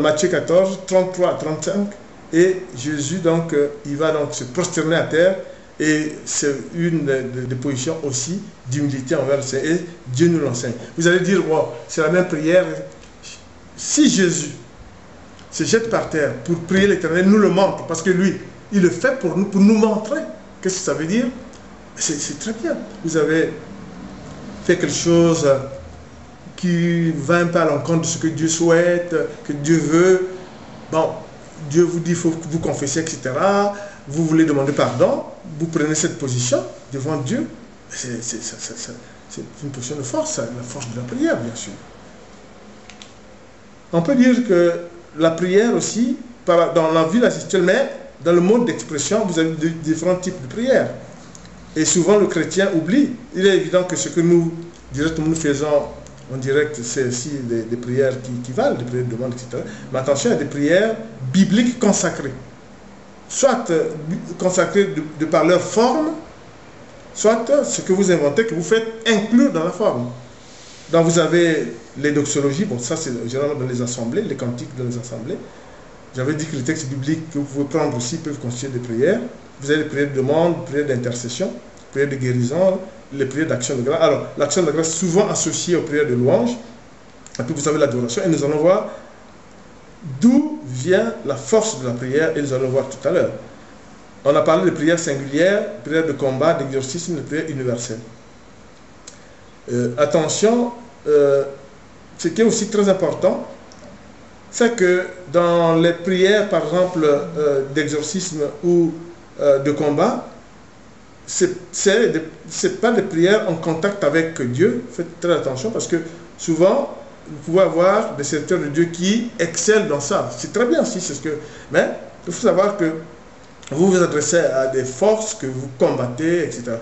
Matthieu 14, 33 à 35. Et Jésus, donc, il va donc se prosterner à terre. Et c'est une des positions aussi d'humilité envers le Seigneur. Et Dieu nous l'enseigne. Vous allez dire, wow, c'est la même prière. Si Jésus se jette par terre pour prier l'Éternel, nous le montre, parce que lui, il le fait pour nous montrer. Qu'est-ce que ça veut dire? C'est très bien. Vous avez fait quelque chose qui va un peu à l'encontre de ce que Dieu souhaite, que Dieu veut, bon, Dieu vous dit, il faut que vous confessiez, etc. Vous voulez demander pardon, vous prenez cette position devant Dieu. C'est une position de force, la force de la prière, bien sûr. On peut dire que la prière aussi, dans la vie spirituelle, mais dans le mode d'expression, vous avez différents types de prières. Et souvent, le chrétien oublie. Il est évident que ce que nous, directement, nous faisons en direct, c'est aussi des prières qui valent, des prières de demande, etc. Mais attention, il y a des prières bibliques consacrées. Soit consacrées de par leur forme, soit ce que vous inventez, que vous faites inclure dans la forme. Donc vous avez les doxologies, bon ça c'est généralement dans les assemblées, les cantiques dans les assemblées. J'avais dit que les textes bibliques que vous pouvez prendre aussi peuvent constituer des prières. Vous avez les prières de demande, les prières d'intercession, les prières de guérison, les prières d'action de grâce. Alors, l'action de grâce est souvent associée aux prières de louange. Et puis vous avez l'adoration. Et nous allons voir d'où vient la force de la prière. Et nous allons voir tout à l'heure. On a parlé de prières singulières, prières de combat, d'exorcisme, de prières universelles. Attention, ce qui est aussi très important, c'est que dans les prières, par exemple, d'exorcisme ou de combat, c'est pas des prières en contact avec Dieu. Faites très attention parce que souvent, vous pouvez avoir des serviteurs de Dieu qui excellent dans ça. C'est très bien aussi, c'est ce que... Mais il faut savoir que vous vous adressez à des forces que vous combattez, etc.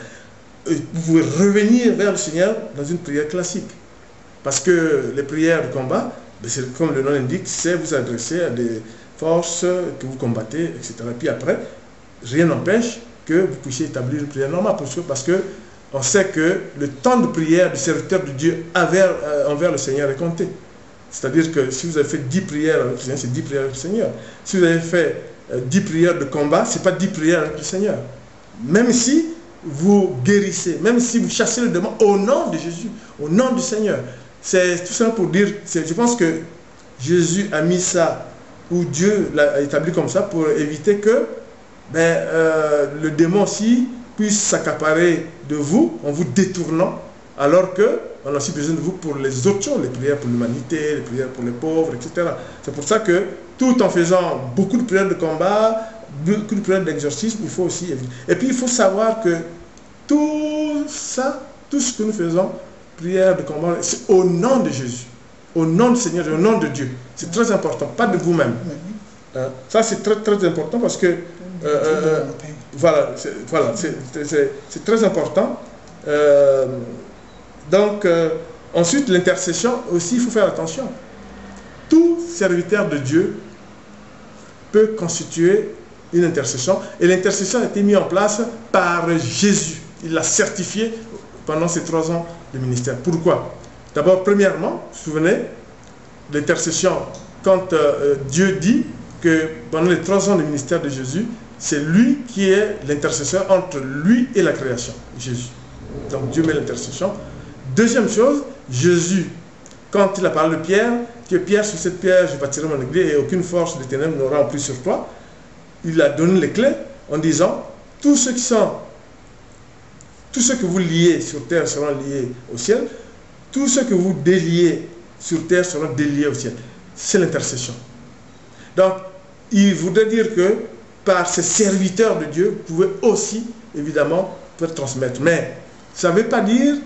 Vous pouvez revenir vers le Seigneur dans une prière classique. Parce que les prières de combat, comme le nom l'indique, c'est vous adresser à des forces que vous combattez, etc. Et puis après, rien n'empêche que vous puissiez établir une prière normale. Parce que on sait que le temps de prière du serviteur de Dieu envers le Seigneur est compté. C'est-à-dire que si vous avez fait 10 prières avec le Seigneur, c'est 10 prières avec le Seigneur. Si vous avez fait 10 prières de combat, ce n'est pas 10 prières avec le Seigneur. Même si vous guérissez, même si vous chassez le démon au nom de Jésus, au nom du Seigneur. C'est tout ça pour dire, je pense que Jésus a mis ça, ou Dieu l'a établi comme ça pour éviter que le démon aussi puisse s'accaparer de vous en vous détournant, alors qu'on a aussi besoin de vous pour les autres choses, les prières pour l'humanité, les prières pour les pauvres, etc. C'est pour ça que tout en faisant beaucoup de prières de combat, beaucoup de prières d'exorcisme, il faut aussi éviter. Et puis il faut savoir que tout ça, tout ce que nous faisons, prière de combat, c'est au nom de Jésus, au nom du Seigneur, au nom de Dieu. C'est très important, pas de vous-même. Ça c'est très très important parce que voilà, c'est très important. Ensuite, l'intercession aussi, il faut faire attention. Tout serviteur de Dieu peut constituer une intercession. Et l'intercession a été mise en place par Jésus. Il l'a certifié pendant ces 3 ans de ministère. Pourquoi? D'abord, premièrement, vous vous souvenez, l'intercession, quand Dieu dit que pendant les 3 ans de ministère de Jésus, c'est lui qui est l'intercesseur entre lui et la création, Jésus. Donc Dieu met l'intercession. Deuxième chose, Jésus, quand il a parlé de Pierre, que Pierre, sur cette pierre, je bâtirai mon église et aucune force des ténèbres n'aura en plus sur toi, il a donné les clés en disant, tous ceux que vous liez sur terre seront liés au ciel, tous ceux que vous déliez sur terre seront déliés au ciel. C'est l'intercession. Donc, il voudrait dire que par ces serviteurs de Dieu, vous pouvez aussi, évidemment, faire transmettre. Mais ça ne veut pas dire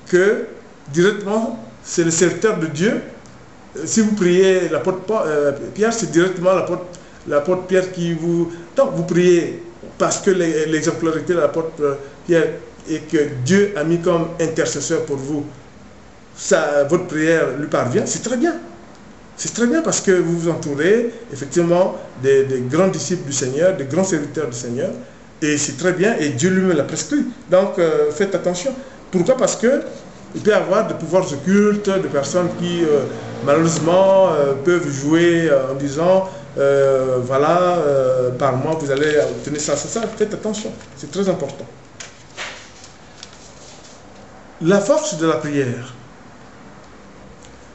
que, directement, c'est le serviteur de Dieu. Si vous priez l'apôtre Pierre, c'est directement l'apôtre Pierre qui vous... Donc, vous priez parce que l'exemplarité de l'apôtre Pierre et que Dieu a mis comme intercesseur pour vous, votre prière lui parvient, c'est très bien. C'est très bien parce que vous vous entourez effectivement des grands disciples du Seigneur, des grands serviteurs du Seigneur, et c'est très bien, et Dieu lui-même l'a prescrit. Donc faites attention. Pourquoi? Parce que il peut y avoir des pouvoirs occultes, des personnes qui malheureusement peuvent jouer en disant voilà, par moi vous allez obtenir ça, ça, ça. Faites attention, c'est très important. La force de la prière.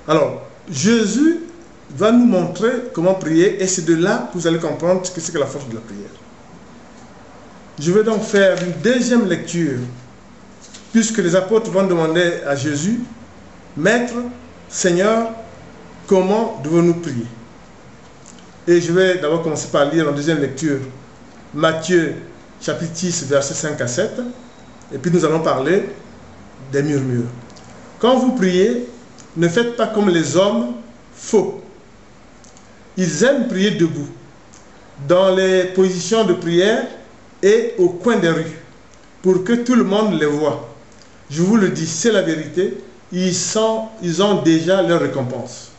Alors, Jésus va nous montrer comment prier et c'est de là que vous allez comprendre ce que c'est que la force de la prière. Je vais donc faire une deuxième lecture puisque les apôtres vont demander à Jésus, Maître, Seigneur, comment devons-nous prier? Et je vais d'abord commencer par lire en deuxième lecture Matthieu chapitre 6, versets 5 à 7. Et puis nous allons parler des murmures. Quand vous priez, ne faites pas comme les hommes faux. Ils aiment prier debout, dans les positions de prière et au coin des rues, pour que tout le monde les voie. Je vous le dis, c'est la vérité, ils ont déjà leur récompense.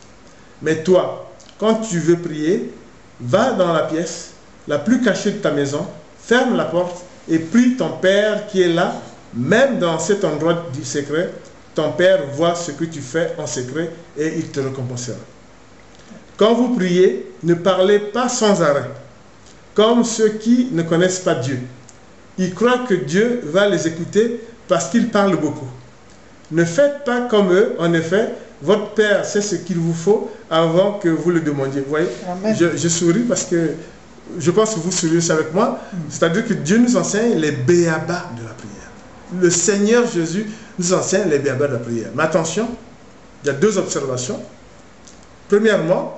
Mais toi, quand tu veux prier, va dans la pièce la plus cachée de ta maison, ferme la porte et prie ton Père qui est là, même dans cet endroit du secret. Ton Père voit ce que tu fais en secret et il te récompensera. Quand vous priez, ne parlez pas sans arrêt, comme ceux qui ne connaissent pas Dieu. Ils croient que Dieu va les écouter parce qu'ils parlent beaucoup. Ne faites pas comme eux, en effet, votre Père sait ce qu'il vous faut avant que vous le demandiez. Vous voyez, je souris parce que je pense que vous souriez aussi avec moi. C'est-à-dire que Dieu nous enseigne les béabas de la prière. Le Seigneur Jésus nous enseigne les béabas de la prière. Mais attention, il y a deux observations. Premièrement,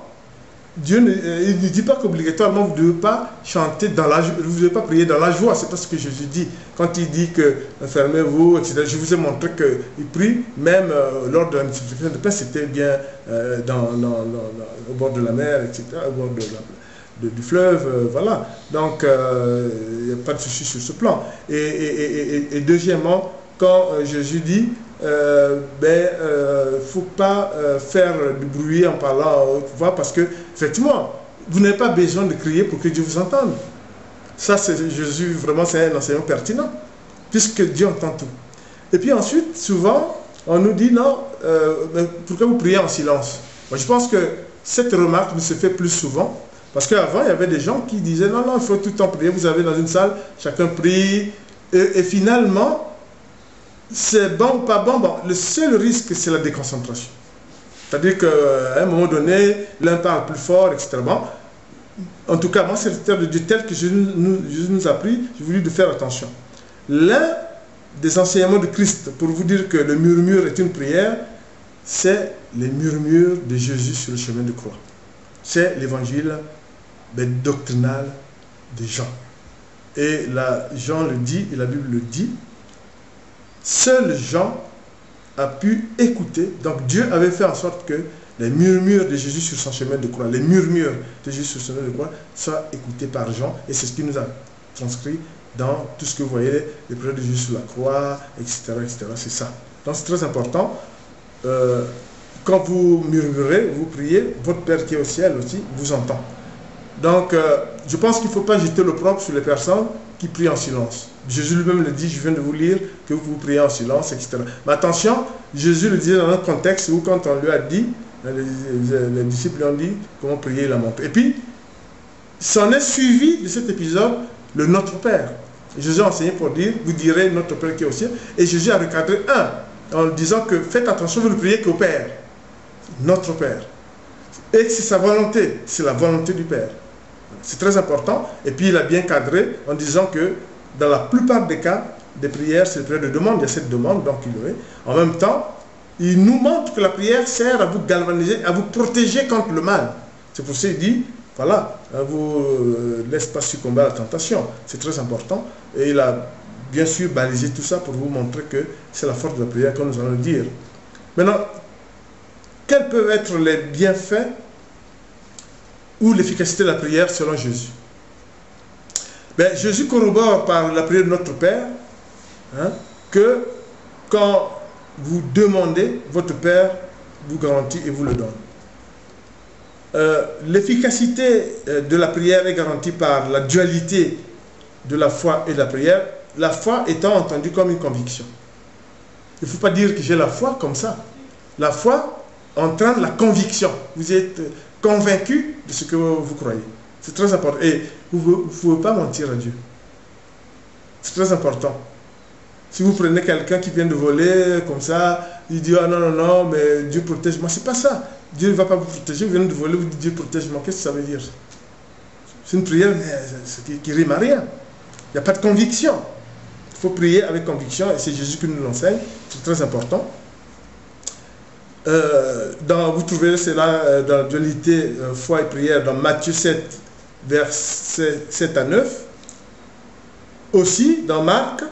Dieu ne dit pas qu'obligatoirement vous ne devez pas chanter dans la joie, vous ne devez pas prier dans la joie. C'est pas ce que Jésus dit. Quand il dit que fermez-vous, etc. Je vous ai montré qu'il prie, même lors de la multiplication de pain, c'était bien au bord de la mer, etc., au bord du fleuve, voilà. Donc, il n'y a pas de souci sur ce plan. Et deuxièmement, quand Jésus dit faut pas faire du bruit en parlant haute voix, parce que effectivement vous n'avez pas besoin de crier pour que Dieu vous entende. Ça, c'est Jésus, vraiment, c'est un enseignement pertinent, puisque Dieu entend tout. Et puis ensuite, souvent on nous dit non, pourquoi vous priez en silence? Moi, je pense que cette remarque ne se fait plus souvent, parce qu'avant il y avait des gens qui disaient non, il faut tout le temps prier. Vous avez dans une salle, chacun prie, et finalement c'est bon ou pas bon, le seul risque, c'est la déconcentration. C'est-à-dire qu'à un moment donné, l'un parle plus fort, etc. En tout cas, moi, c'est le terme de Dieu tel que Jésus nous a pris, j'ai voulu de faire attention. L'un des enseignements de Christ, pour vous dire que le murmure est une prière, c'est les murmures de Jésus sur le chemin de croix. C'est l'évangile doctrinal de Jean. Et là, Jean le dit, et la Bible le dit, seul Jean a pu écouter. Donc Dieu avait fait en sorte que les murmures de Jésus sur son chemin de croix, les murmures de Jésus sur son chemin de croix soient écoutés par Jean. Et c'est ce qui nous a transcrit dans tout ce que vous voyez, les prières de Jésus sur la croix, etc. etc. C'est ça. Donc c'est très important. Quand vous murmurez, vous priez, votre Père qui est au ciel aussi vous entend. Donc je pense qu'il ne faut pas jeter l'opprobre sur les personnes qui prient en silence. Jésus lui-même le dit, je viens de vous lire que vous priez en silence, etc. Mais attention, Jésus le disait dans un contexte où quand on lui a dit, les disciples lui ont dit comment prier, il a montré. Et puis, s'en est suivi de cet épisode le Notre Père. Jésus a enseigné pour dire, vous direz Notre Père qui est au ciel. Et Jésus a recadré en disant que faites attention, vous ne priez qu'au Père. Notre Père. Et c'est sa volonté, c'est la volonté du Père. C'est très important. Et puis il a bien cadré en disant que dans la plupart des cas, des prières, c'est une prière de demande, il y a cette demande, donc il est. En même temps, il nous montre que la prière sert à vous galvaniser, à vous protéger contre le mal. C'est pour ça qu'il dit, voilà, ne vous laisse pas succomber à la tentation. C'est très important. Et il a bien sûr balisé tout ça pour vous montrer que c'est la force de la prière, comme nous allons le dire. Maintenant, quels peuvent être les bienfaits ou l'efficacité de la prière selon Jésus? Jésus corrobore par la prière de notre Père que quand vous demandez, votre Père vous garantit et vous le donne. L'efficacité de la prière est garantie par la dualité de la foi et de la prière, la foi étant entendue comme une conviction. Il ne faut pas dire que j'ai la foi comme ça. La foi entraîne la conviction. Vous êtes convaincu de ce que vous croyez. C'est très important. Et vous ne pouvez pas mentir à Dieu. C'est très important. Si vous prenez quelqu'un qui vient de voler comme ça, il dit ah non, non, non, mais Dieu protège-moi. C'est pas ça. Dieu ne va pas vous protéger. Vous venez de voler, vous dites Dieu protège-moi. Qu'est-ce que ça veut dire? C'est une prière qui rime à rien. Il n'y a pas de conviction. Il faut prier avec conviction, et c'est Jésus qui nous l'enseigne, c'est très important. Vous trouvez cela dans la dualité foi et prière dans Matthieu 7, versets 7 à 9. Aussi, dans Marc,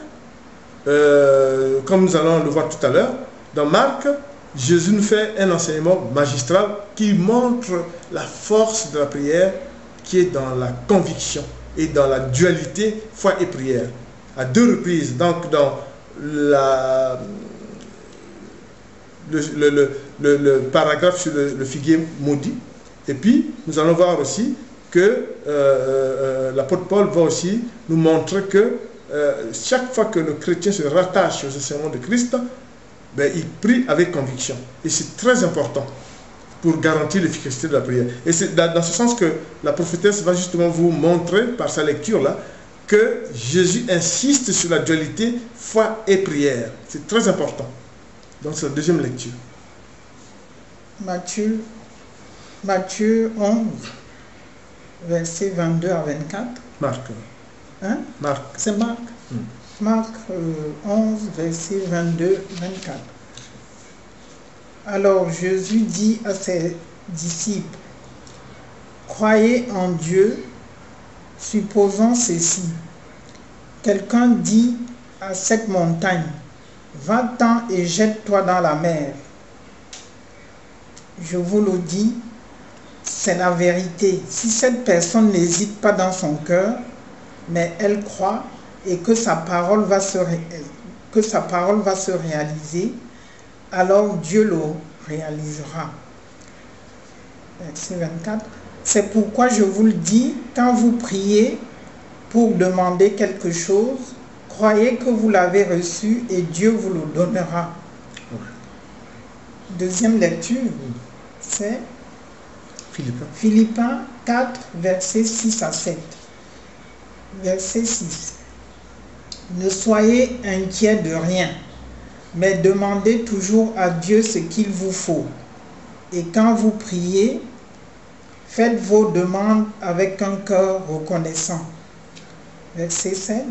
comme nous allons le voir tout à l'heure, dans Marc, Jésus nous fait un enseignement magistral qui montre la force de la prière qui est dans la conviction et dans la dualité foi et prière. À 2 reprises, donc dans le paragraphe sur le figuier maudit. Et puis, nous allons voir aussi que l'apôtre Paul va aussi nous montrer que chaque fois que le chrétien se rattache aux enseignements de Christ, il prie avec conviction. Et c'est très important pour garantir l'efficacité de la prière. Et c'est dans ce sens que la prophétesse va justement vous montrer, par sa lecture-là, que Jésus insiste sur la dualité foi et prière. C'est très important. Donc c'est la deuxième lecture. Matthieu 11, versets 22 à 24. Marc. Hein? Marc. C'est Marc. Marc 11, versets 22-24. Alors Jésus dit à ses disciples, croyez en Dieu, supposons ceci. Quelqu'un dit à cette montagne, va-t'en et jette-toi dans la mer. Je vous le dis, c'est la vérité. Si cette personne n'hésite pas dans son cœur, mais elle croit et que sa parole va se réaliser, alors Dieu le réalisera. Verset 24. C'est pourquoi je vous le dis, quand vous priez pour demander quelque chose, croyez que vous l'avez reçu et Dieu vous le donnera. Deuxième lecture, c'est Philippiens 4, versets 6 à 7. Verset 6. Ne soyez inquiets de rien, mais demandez toujours à Dieu ce qu'il vous faut. Et quand vous priez, faites vos demandes avec un cœur reconnaissant. Verset 7.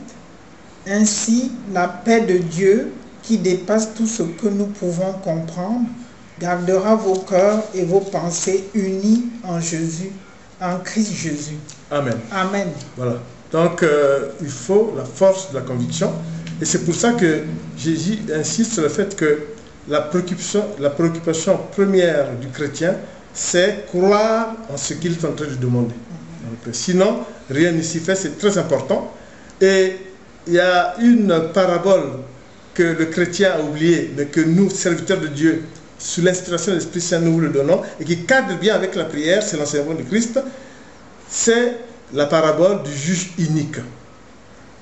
Ainsi, la paix de Dieu, qui dépasse tout ce que nous pouvons comprendre, gardera vos cœurs et vos pensées unis en Jésus, en Christ Jésus. Amen. Amen. Voilà. Donc, il faut la force de la conviction. Et c'est pour ça que Jésus insiste sur le fait que la préoccupation première du chrétien, c'est croire en ce qu'il est en train de demander. Donc, sinon, rien ne s'y fait, c'est très important. Et il y a une parabole que le chrétien a oubliée, mais que nous, serviteurs de Dieu, sous l'inspiration de l'Esprit Saint, nous vous le donnons, et qui cadre bien avec la prière, c'est l'enseignement de Christ, c'est la parabole du juge unique.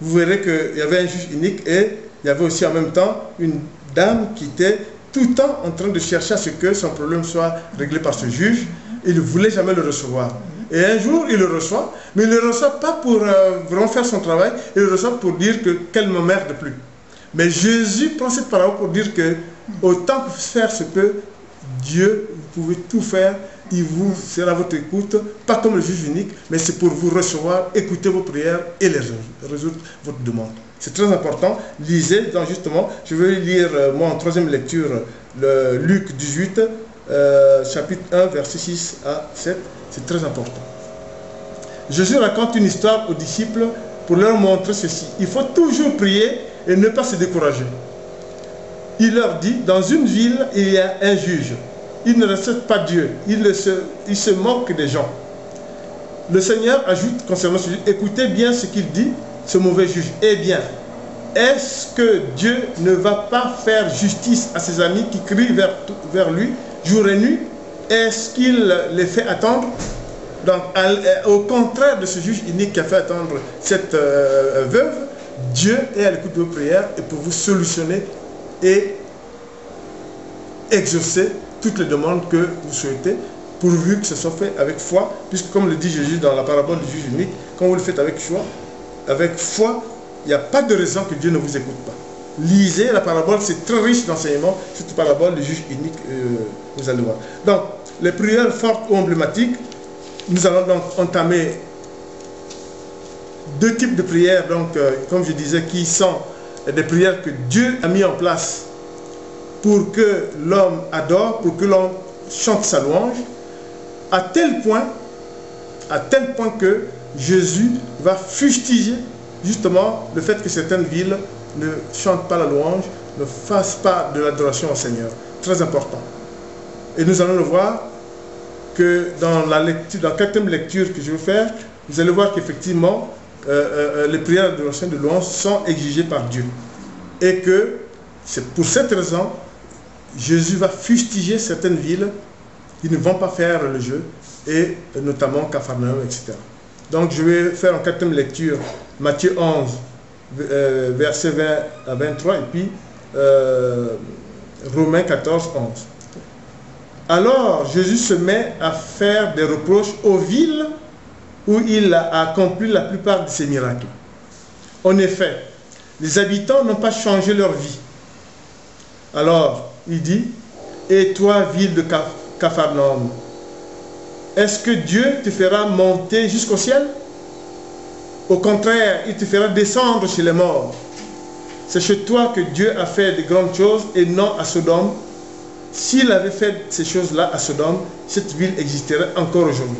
Vous verrez qu'il y avait un juge unique et il y avait aussi en même temps une dame qui était tout le temps en train de chercher à ce que son problème soit réglé par ce juge. Il ne voulait jamais le recevoir. Et un jour, il le reçoit, mais il ne le reçoit pas pour vraiment faire son travail, il le reçoit pour dire qu'elle ne m'emmerde plus. Mais Jésus prend cette parole pour dire que autant que faire se peut, Dieu, vous pouvez tout faire, il vous sera à votre écoute, pas comme le juge unique, mais c'est pour vous recevoir, écouter vos prières et les résoudre votre demande. C'est très important. Lisez, donc justement, je vais lire moi en troisième lecture le Luc 18, chapitre 1, verset 6 à 7. C'est très important. Jésus raconte une histoire aux disciples pour leur montrer ceci. Il faut toujours prier et ne pas se décourager. Il leur dit, dans une ville, il y a un juge. Il ne respecte pas Dieu. Il se moque des gens. Le Seigneur ajoute concernant ce juge, écoutez bien ce qu'il dit, ce mauvais juge. Eh bien, est-ce que Dieu ne va pas faire justice à ses amis qui crient vers lui jour et nuit? Est-ce qu'il les fait attendre? Donc, au contraire de ce juge unique qui a fait attendre cette veuve, Dieu est à l'écoute de vos prières et pour vous solutionner et exaucer toutes les demandes que vous souhaitez, pourvu que ce soit fait avec foi, puisque comme le dit Jésus dans la parabole du juge unique, quand vous le faites avec foi, il n'y a pas de raison que Dieu ne vous écoute pas. Lisez la parabole, c'est très riche d'enseignements, cette parabole du juge unique, vous allez voir. Donc, les prières fortes ou emblématiques, nous allons donc entamer deux types de prières, donc, comme je disais, qui sont des prières que Dieu a mis en place pour que l'homme adore, pour que l'homme chante sa louange, à tel point que Jésus va fustiger justement le fait que certaines villes ne chantent pas la louange, ne fassent pas de l'adoration au Seigneur. Très important. Et nous allons le voir que dans la quatrième lecture que je vais faire, vous allez voir qu'effectivement, les prières d'adoration de louange sont exigées par Dieu. Et que c'est pour cette raison, Jésus va fustiger certaines villes qui ne vont pas faire le jeu, et notamment Capharnaüm, etc. Donc je vais faire en quatrième lecture Matthieu 11, versets 20 à 23, et puis Romains 14, 11. Alors Jésus se met à faire des reproches aux villes où il a accompli la plupart de ses miracles. En effet, les habitants n'ont pas changé leur vie. Alors, il dit, et toi, ville de Capharnaüm, est-ce que Dieu te fera monter jusqu'au ciel? Au contraire, il te fera descendre chez les morts. C'est chez toi que Dieu a fait de grandes choses et non à Sodome. S'il avait fait ces choses-là à Sodome, cette ville existerait encore aujourd'hui.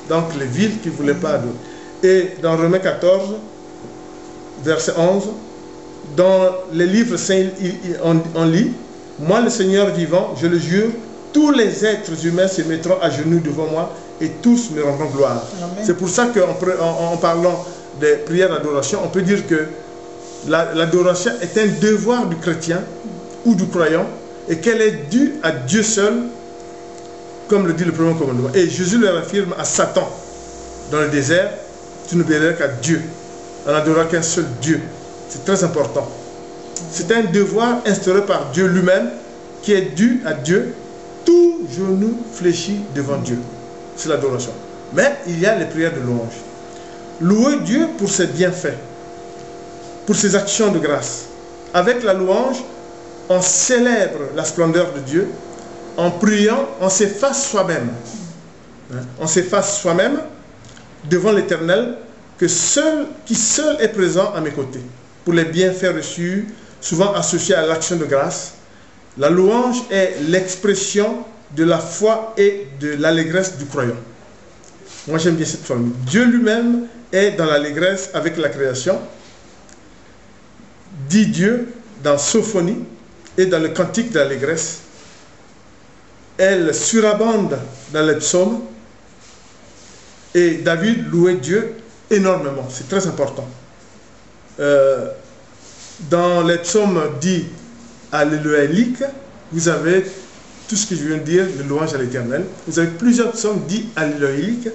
Donc les villes qui ne voulaient pas adorer. Et dans Romains 14, verset 11, dans les livres saints, on lit, moi le Seigneur vivant, je le jure, tous les êtres humains se mettront à genoux devant moi et tous me rendront gloire. C'est pour ça qu'en parlant des prières d'adoration, on peut dire que l'adoration est un devoir du chrétien ou du croyant et qu'elle est due à Dieu seul, comme le dit le premier commandement. Et Jésus le affirme à Satan dans le désert, tu n'obéiras qu'à Dieu, on n'adorera qu'un seul Dieu. C'est très important. C'est un devoir instauré par Dieu lui-même qui est dû à Dieu. Tout genou fléchit devant Dieu. C'est l'adoration. Mais il y a les prières de louange. Louer Dieu pour ses bienfaits, pour ses actions de grâce. Avec la louange, on célèbre la splendeur de Dieu. En priant, on s'efface soi-même. On s'efface soi-même devant l'Éternel qui seul est présent à mes côtés. Pour les bienfaits reçus, souvent associés à l'action de grâce. La louange est l'expression de la foi et de l'allégresse du croyant. Moi j'aime bien cette formule. Dieu lui-même est dans l'allégresse avec la création. Dit Dieu dans Sophonie et dans le cantique de l'allégresse. Elle surabonde dans les psaumes. Et David louait Dieu énormément. C'est très important. Dans les psaumes dits alléluiaïques, vous avez tout ce que je viens de dire, le louange à l'Éternel. Vous avez plusieurs psaumes dits alléluiaïques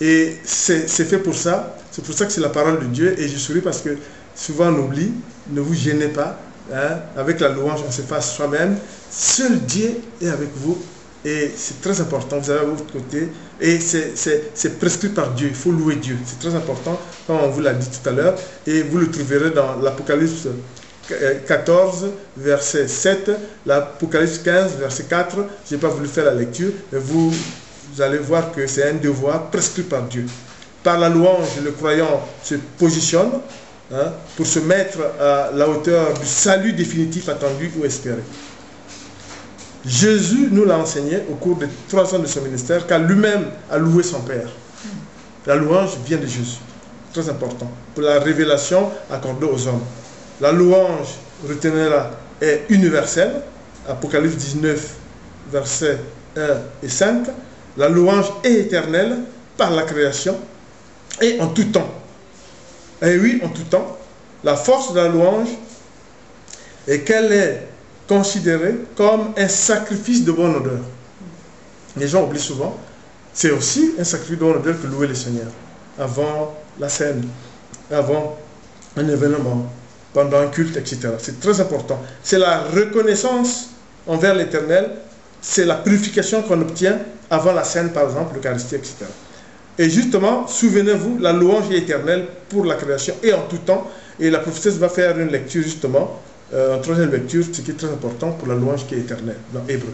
et c'est fait pour ça. C'est pour ça que c'est la parole de Dieu et je souris parce que souvent on oublie, ne vous gênez pas. Hein, avec la louange, on se fasse soi-même. Seul Dieu est avec vous et c'est très important. Vous avez à votre côté et c'est prescrit par Dieu. Il faut louer Dieu. C'est très important, comme on vous l'a dit tout à l'heure. Et vous le trouverez dans l'Apocalypse 14, verset 7, l'Apocalypse 15, verset 4. Je n'ai pas voulu faire la lecture, mais vous allez voir que c'est un devoir prescrit par Dieu. Par la louange, le croyant se positionne pour se mettre à la hauteur du salut définitif attendu ou espéré. Jésus nous l'a enseigné au cours des 3 ans de son ministère, car lui-même a loué son Père. La louange vient de Jésus. Très important. Pour la révélation accordée aux hommes. La louange, retenez-la, est universelle. Apocalypse 19, versets 1 et 5. La louange est éternelle par la création et en tout temps. Et oui, en tout temps. La force de la louange est qu'elle est considérée comme un sacrifice de bonne odeur. Les gens oublient souvent. C'est aussi un sacrifice de bonne odeur que louer le Seigneur. Avant la scène, avant un événement, pendant un culte, etc. C'est très important. C'est la reconnaissance envers l'Éternel, c'est la purification qu'on obtient avant la scène, par exemple, l'Eucharistie, etc. Et justement, souvenez-vous, la louange est éternelle pour la création et en tout temps. Et la prophétesse va faire une lecture, justement, en troisième lecture, ce qui est très important pour la louange qui est éternelle, dans Hébreu.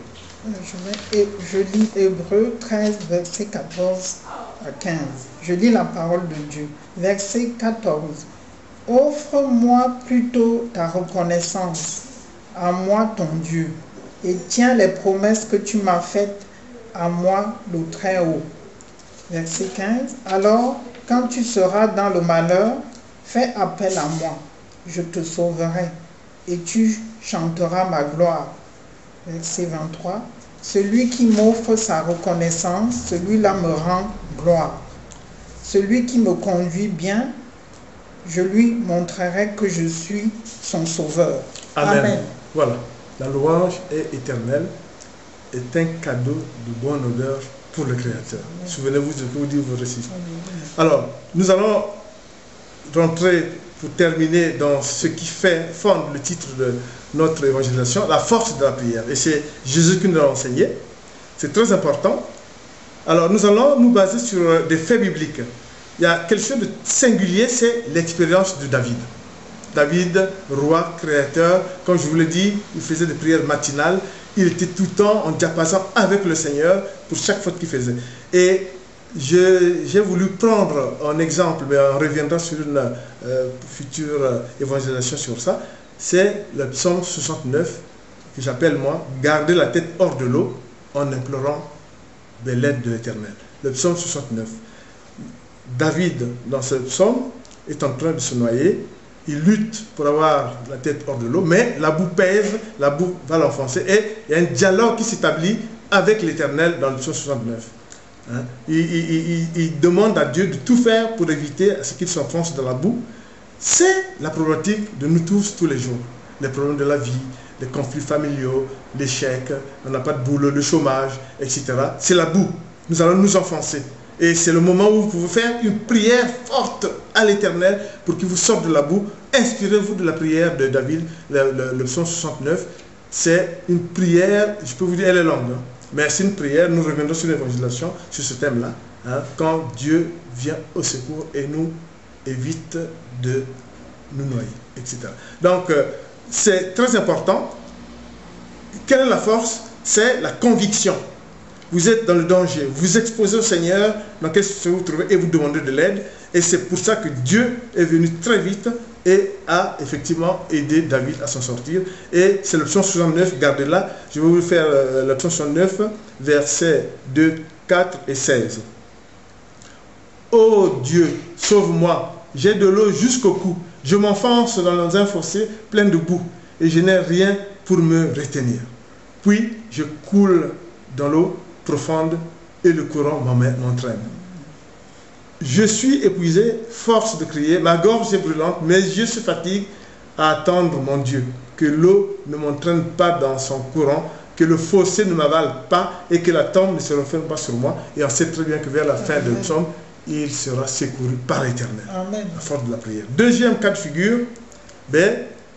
Je lis Hébreu 13, verset 14 à 15. Je lis la parole de Dieu. Verset 14. Offre-moi plutôt ta reconnaissance, à moi ton Dieu, et tiens les promesses que tu m'as faites à moi le Très-Haut. Verset 15. Alors, quand tu seras dans le malheur, fais appel à moi, je te sauverai, et tu chanteras ma gloire. Verset 23. Celui qui m'offre sa reconnaissance, celui-là me rend gloire. Celui qui me conduit bien, je lui montrerai que je suis son sauveur. Amen. Amen. Voilà, la louange est éternelle, est un cadeau de bonne odeur pour le Créateur. Souvenez-vous de ce que vous dit vos récits. Alors, nous allons rentrer pour terminer dans ce qui fonde le titre de notre évangélisation, la force de la prière. Et c'est Jésus qui nous l'a enseigné. C'est très important. Alors, nous allons nous baser sur des faits bibliques. Il y a quelque chose de singulier, c'est l'expérience de David. David, roi, créateur, comme je vous l'ai dit, il faisait des prières matinales. Il était tout le temps en diapason avec le Seigneur pour chaque faute qu'il faisait. Et j'ai voulu prendre un exemple, mais on reviendra sur une future évangélisation sur ça. C'est le psaume 69, que j'appelle moi, garder la tête hors de l'eau en implorant de l'aide de l'Éternel. Le psaume 69. David, dans ce psaume, est en train de se noyer. Il lutte pour avoir la tête hors de l'eau, mais la boue pèse, la boue va l'enfoncer. Et il y a un dialogue qui s'établit avec l'Éternel dans le psaume 69. Hein? Il demande à Dieu de tout faire pour éviter à ce qu'il s'enfonce dans la boue. C'est la problématique de nous tous les jours. Les problèmes de la vie, les conflits familiaux, l'échec, on n'a pas de boulot, le chômage, etc. C'est la boue. Nous allons nous enfoncer. Et c'est le moment où vous pouvez faire une prière forte à l'Éternel pour qu'il vous sorte de la boue. Inspirez-vous de la prière de David, le psaume 69. C'est une prière, je peux vous dire, elle est longue, hein, mais c'est une prière. Nous reviendrons sur l'évangélisation, sur ce thème-là, hein, quand Dieu vient au secours et nous évite de nous noyer, etc. Donc, c'est très important. Quelle est la force? C'est la conviction. Vous êtes dans le danger, vous exposez au Seigneur dans quelle situation vous trouvez et vous demandez de l'aide. Et c'est pour ça que Dieu est venu très vite et a effectivement aidé David à s'en sortir. Et c'est le psaume 69, gardez-la. Je vais vous faire le psaume 69, versets 2, 4 et 16. Ô Dieu, sauve-moi, j'ai de l'eau jusqu'au cou. Je m'enfonce dans un fossé plein de boue et je n'ai rien pour me retenir. Puis je coule dans l'eau profonde et le courant m'entraîne. Je suis épuisé, force de crier, ma gorge est brûlante, mes yeux se fatiguent à attendre mon Dieu. Que l'eau ne m'entraîne pas dans son courant, que le fossé ne m'avale pas et que la tombe ne se referme pas sur moi. Et on sait très bien que vers la fin de la psaume, il sera secouru par l'Éternel. La force de la prière. Deuxième cas de figure,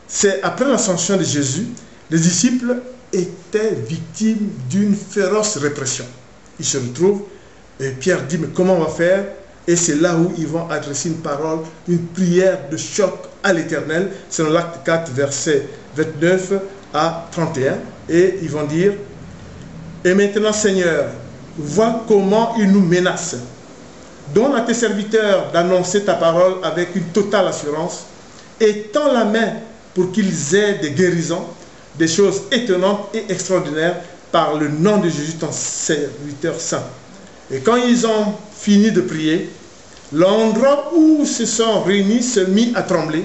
c'est après l'ascension de Jésus, les disciples étaient victimes d'une féroce répression. Ils se retrouvent et Pierre dit, mais comment on va faire? Et c'est là où ils vont adresser une parole, une prière de choc à l'Éternel. C'est dans l'acte 4, versets 29 à 31. Et ils vont dire, et maintenant Seigneur, vois comment ils nous menacent. Donne à tes serviteurs d'annoncer ta parole avec une totale assurance. Et tends la main pour qu'ils aient des guérisons, des choses étonnantes et extraordinaires par le nom de Jésus, ton serviteur saint. Et quand ils ont fini de prier, l'endroit où ils se sont réunis se mit à trembler.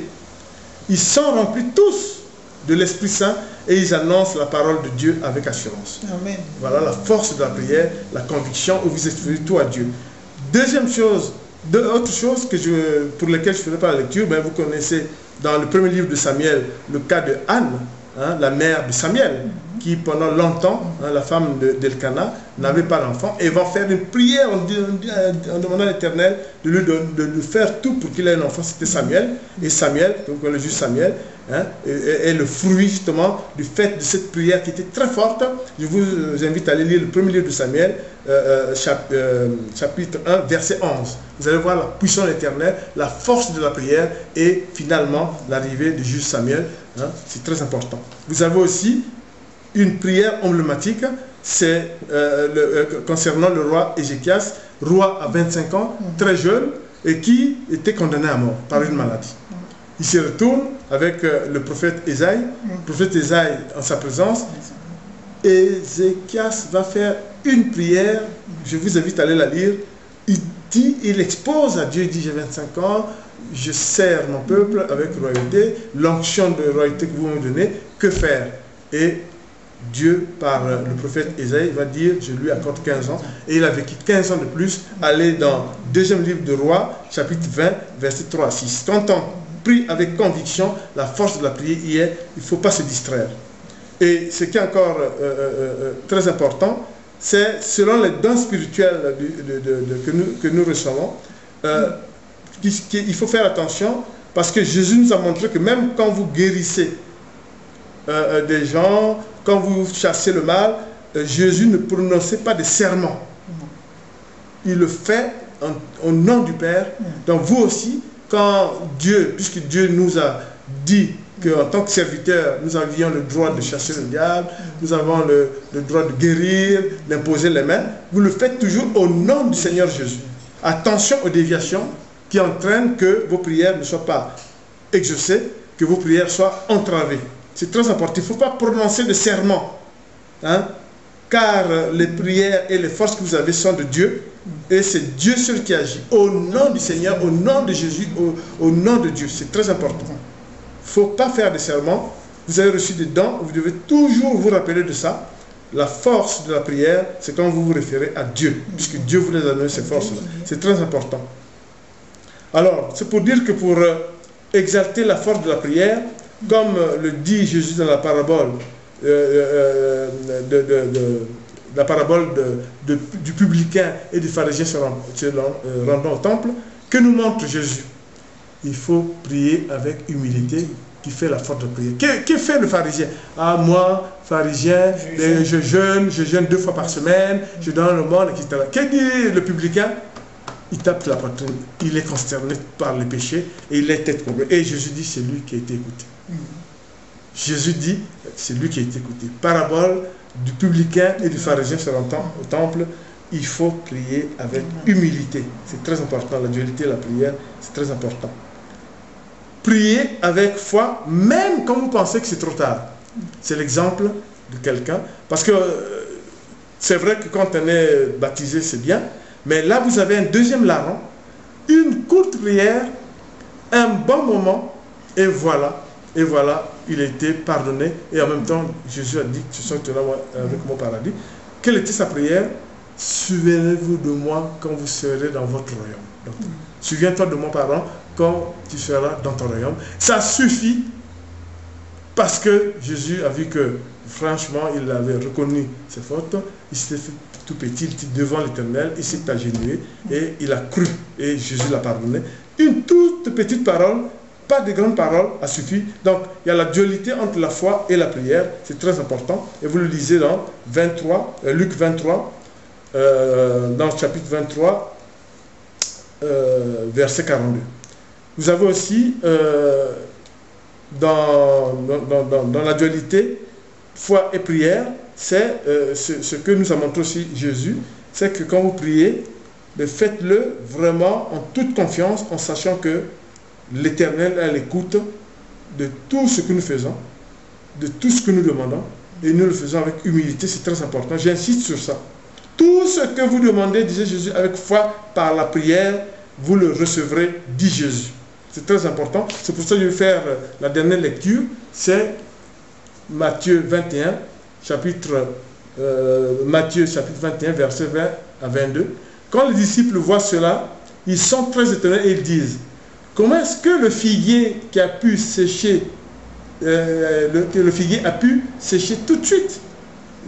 Ils sont remplis tous de l'Esprit Saint et ils annoncent la parole de Dieu avec assurance. Amen. Voilà la force de la prière, la conviction où vous exposez tout à Dieu. Deuxième chose, autre chose pour laquelle je ne ferai pas la lecture, vous connaissez dans le premier livre de Samuel le cas de Anne, hein, la mère de Samuel, qui pendant longtemps, hein, la femme d'Elkana, n'avait pas d'enfant, et va faire une prière en demandant à l'Éternel de lui faire tout pour qu'il ait un enfant. C'était Samuel, et Samuel, donc le juge Samuel, hein, est le fruit justement du fait de cette prière qui était très forte. Je vous invite à aller lire le premier livre de Samuel, chapitre 1, verset 11. Vous allez voir la puissance de l'Éternel, la force de la prière et finalement l'arrivée du juge Samuel. Hein, c'est très important. Vous avez aussi une prière emblématique, c'est concernant le roi Ézéchias, roi à 25 ans, très jeune, et qui était condamné à mort par une maladie. il se retourne avec le prophète Ésaïe, le prophète Ésaïe en sa présence. Ézéchias va faire une prière, je vous invite à aller la lire. Il expose à Dieu, il dit, j'ai 25 ans, je sers mon peuple avec royauté, l'onction de royauté que vous me donnez, que faire? Et Dieu, par le prophète Ésaïe, va dire, je lui accorde 15 ans, et il a vécu 15 ans de plus. Allez dans deuxième livre de Rois, chapitre 20, versets 3 à 6. Quand on prie avec conviction, la force de la prière y est, il ne faut pas se distraire. Et ce qui est encore très important, c'est selon les dons spirituels que nous recevons, il faut faire attention, parce que Jésus nous a montré que même quand vous guérissez des gens, quand vous chassez le mal, Jésus ne prononçait pas de serments. Il le fait au nom du Père. Donc vous aussi, quand Dieu, puisque Dieu nous a dit qu'en tant que serviteurs, nous avions le droit de chasser le diable, nous avons le droit de guérir, d'imposer les mains, vous le faites toujours au nom du Seigneur Jésus. Attention aux déviations qui entraînent que vos prières ne soient pas exaucées, que vos prières soient entravées. C'est très important. Il ne faut pas prononcer de serment, hein, car les prières et les forces que vous avez sont de Dieu, et c'est Dieu seul qui agit. Au nom du Seigneur, au nom de Jésus, au nom de Dieu. C'est très important. Il ne faut pas faire de serment. Vous avez reçu des dons, vous devez toujours vous rappeler de ça. La force de la prière, c'est quand vous vous référez à Dieu, puisque Dieu vous les a donné ces forces-là. C'est très important. Alors, c'est pour dire que pour exalter la force de la prière, comme le dit Jésus dans la parabole, du publicain et du pharisien se rendant au temple, que nous montre Jésus? Il faut prier avec humilité, qui fait la force de prière. Que fait le pharisien? Ah, moi, pharisien, je jeûne 2 fois par semaine, je donne le monde, etc. Que dit le publicain? Il tape la poitrine, il est consterné par les péchés et il est tête courbée. Et Jésus dit, c'est lui qui a été écouté. Jésus dit, c'est lui qui a été écouté. Parabole du publicain et du pharisien se rendant au temple, il faut prier avec humilité. C'est très important, la dualité et la prière, c'est très important. Priez avec foi, même quand vous pensez que c'est trop tard. C'est l'exemple de quelqu'un. Parce que c'est vrai que quand on est baptisé, c'est bien. Mais là, vous avez un deuxième larron, une courte prière, un bon moment, et voilà, il a été pardonné. Et en même temps, Jésus a dit, tu seras avec mon paradis. Quelle était sa prière? Souvenez-vous de moi quand vous serez dans votre royaume. Donc, souviens-toi de mon parent quand tu seras dans ton royaume. Ça suffit parce que Jésus a vu que, franchement, il avait reconnu ses fautes. Il s'était fait tout petit, il était devant l'Éternel, il s'est agenouillé et il a cru. Et Jésus l'a pardonné. Une toute petite parole, pas de grande parole, a suffi. Donc, il y a la dualité entre la foi et la prière. C'est très important. Et vous le lisez dans Luc 23, dans le chapitre 23, verset 42. Vous avez aussi, dans la dualité, foi et prière, c'est ce que nous a montré aussi Jésus, c'est que quand vous priez, faites-le vraiment en toute confiance, en sachant que l'Éternel est à l'écoute de tout ce que nous faisons, de tout ce que nous demandons, et nous le faisons avec humilité, c'est très important. J'insiste sur ça. Tout ce que vous demandez, disait Jésus, avec foi, par la prière, vous le recevrez, dit Jésus. C'est très important. C'est pour ça que je vais faire la dernière lecture, c'est Matthieu 21, Matthieu chapitre 21, verset 20 à 22. Quand les disciples voient cela, ils sont très étonnés et ils disent, comment est-ce que le figuier qui a pu sécher, le figuier a pu sécher tout de suite?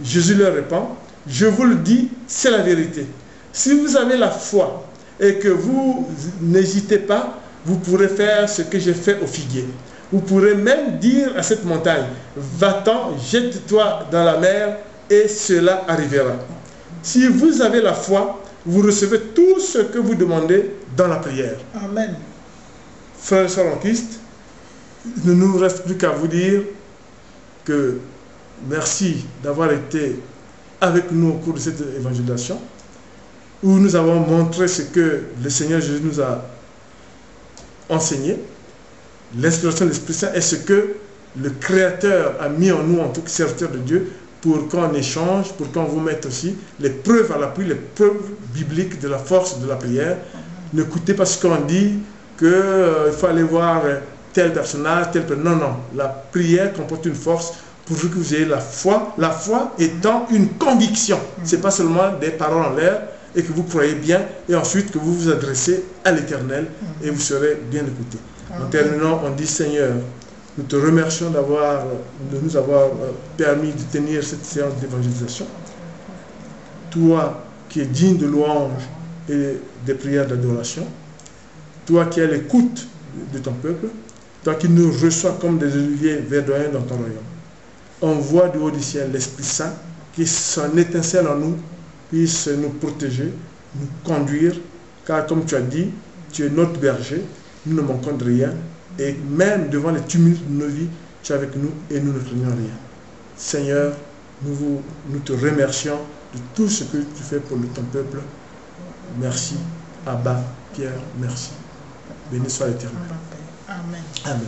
Jésus leur répond, je vous le dis, c'est la vérité. Si vous avez la foi et que vous n'hésitez pas, vous pourrez faire ce que j'ai fait au figuier. Vous pourrez même dire à cette montagne, va-t'en, jette-toi dans la mer, et cela arrivera. Si vous avez la foi, vous recevez tout ce que vous demandez dans la prière. Amen. Frères et sœurs en Christ, il ne nous reste plus qu'à vous dire que merci d'avoir été avec nous au cours de cette évangélisation, où nous avons montré ce que le Seigneur Jésus nous a enseigné. L'inspiration de l'Esprit Saint est ce que le Créateur a mis en nous en tant que serviteurs de Dieu pour qu'on échange, pour qu'on vous mette aussi les preuves à l'appui, les preuves bibliques de la force de la prière. N'écoutez pas ce qu'on dit, qu'il faut aller voir tel personnage, tel personnage. Non, non. La prière comporte une force pour que vous ayez la foi. La foi étant une conviction. Ce n'est pas seulement des paroles en l'air et que vous croyez bien et ensuite que vous vous adressez à l'Éternel et vous serez bien écouté. En terminant, on dit Seigneur, nous te remercions de nous avoir permis de tenir cette séance d'évangélisation. Toi qui es digne de louange et des prières d'adoration, toi qui es l'écoute de ton peuple, toi qui nous reçois comme des oliviers verdoyants dans ton royaume. Envoie du haut du ciel l'Esprit Saint, qui son étincelle en nous puisse nous protéger, nous conduire, car comme tu as dit, tu es notre berger, nous ne manquons de rien, et même devant les tumultes de nos vies, tu es avec nous et nous ne craignons rien. Seigneur, nous te remercions de tout ce que tu fais pour ton peuple. Merci. Abba, Pierre, merci. Béni soit l'Éternel. Amen. Amen.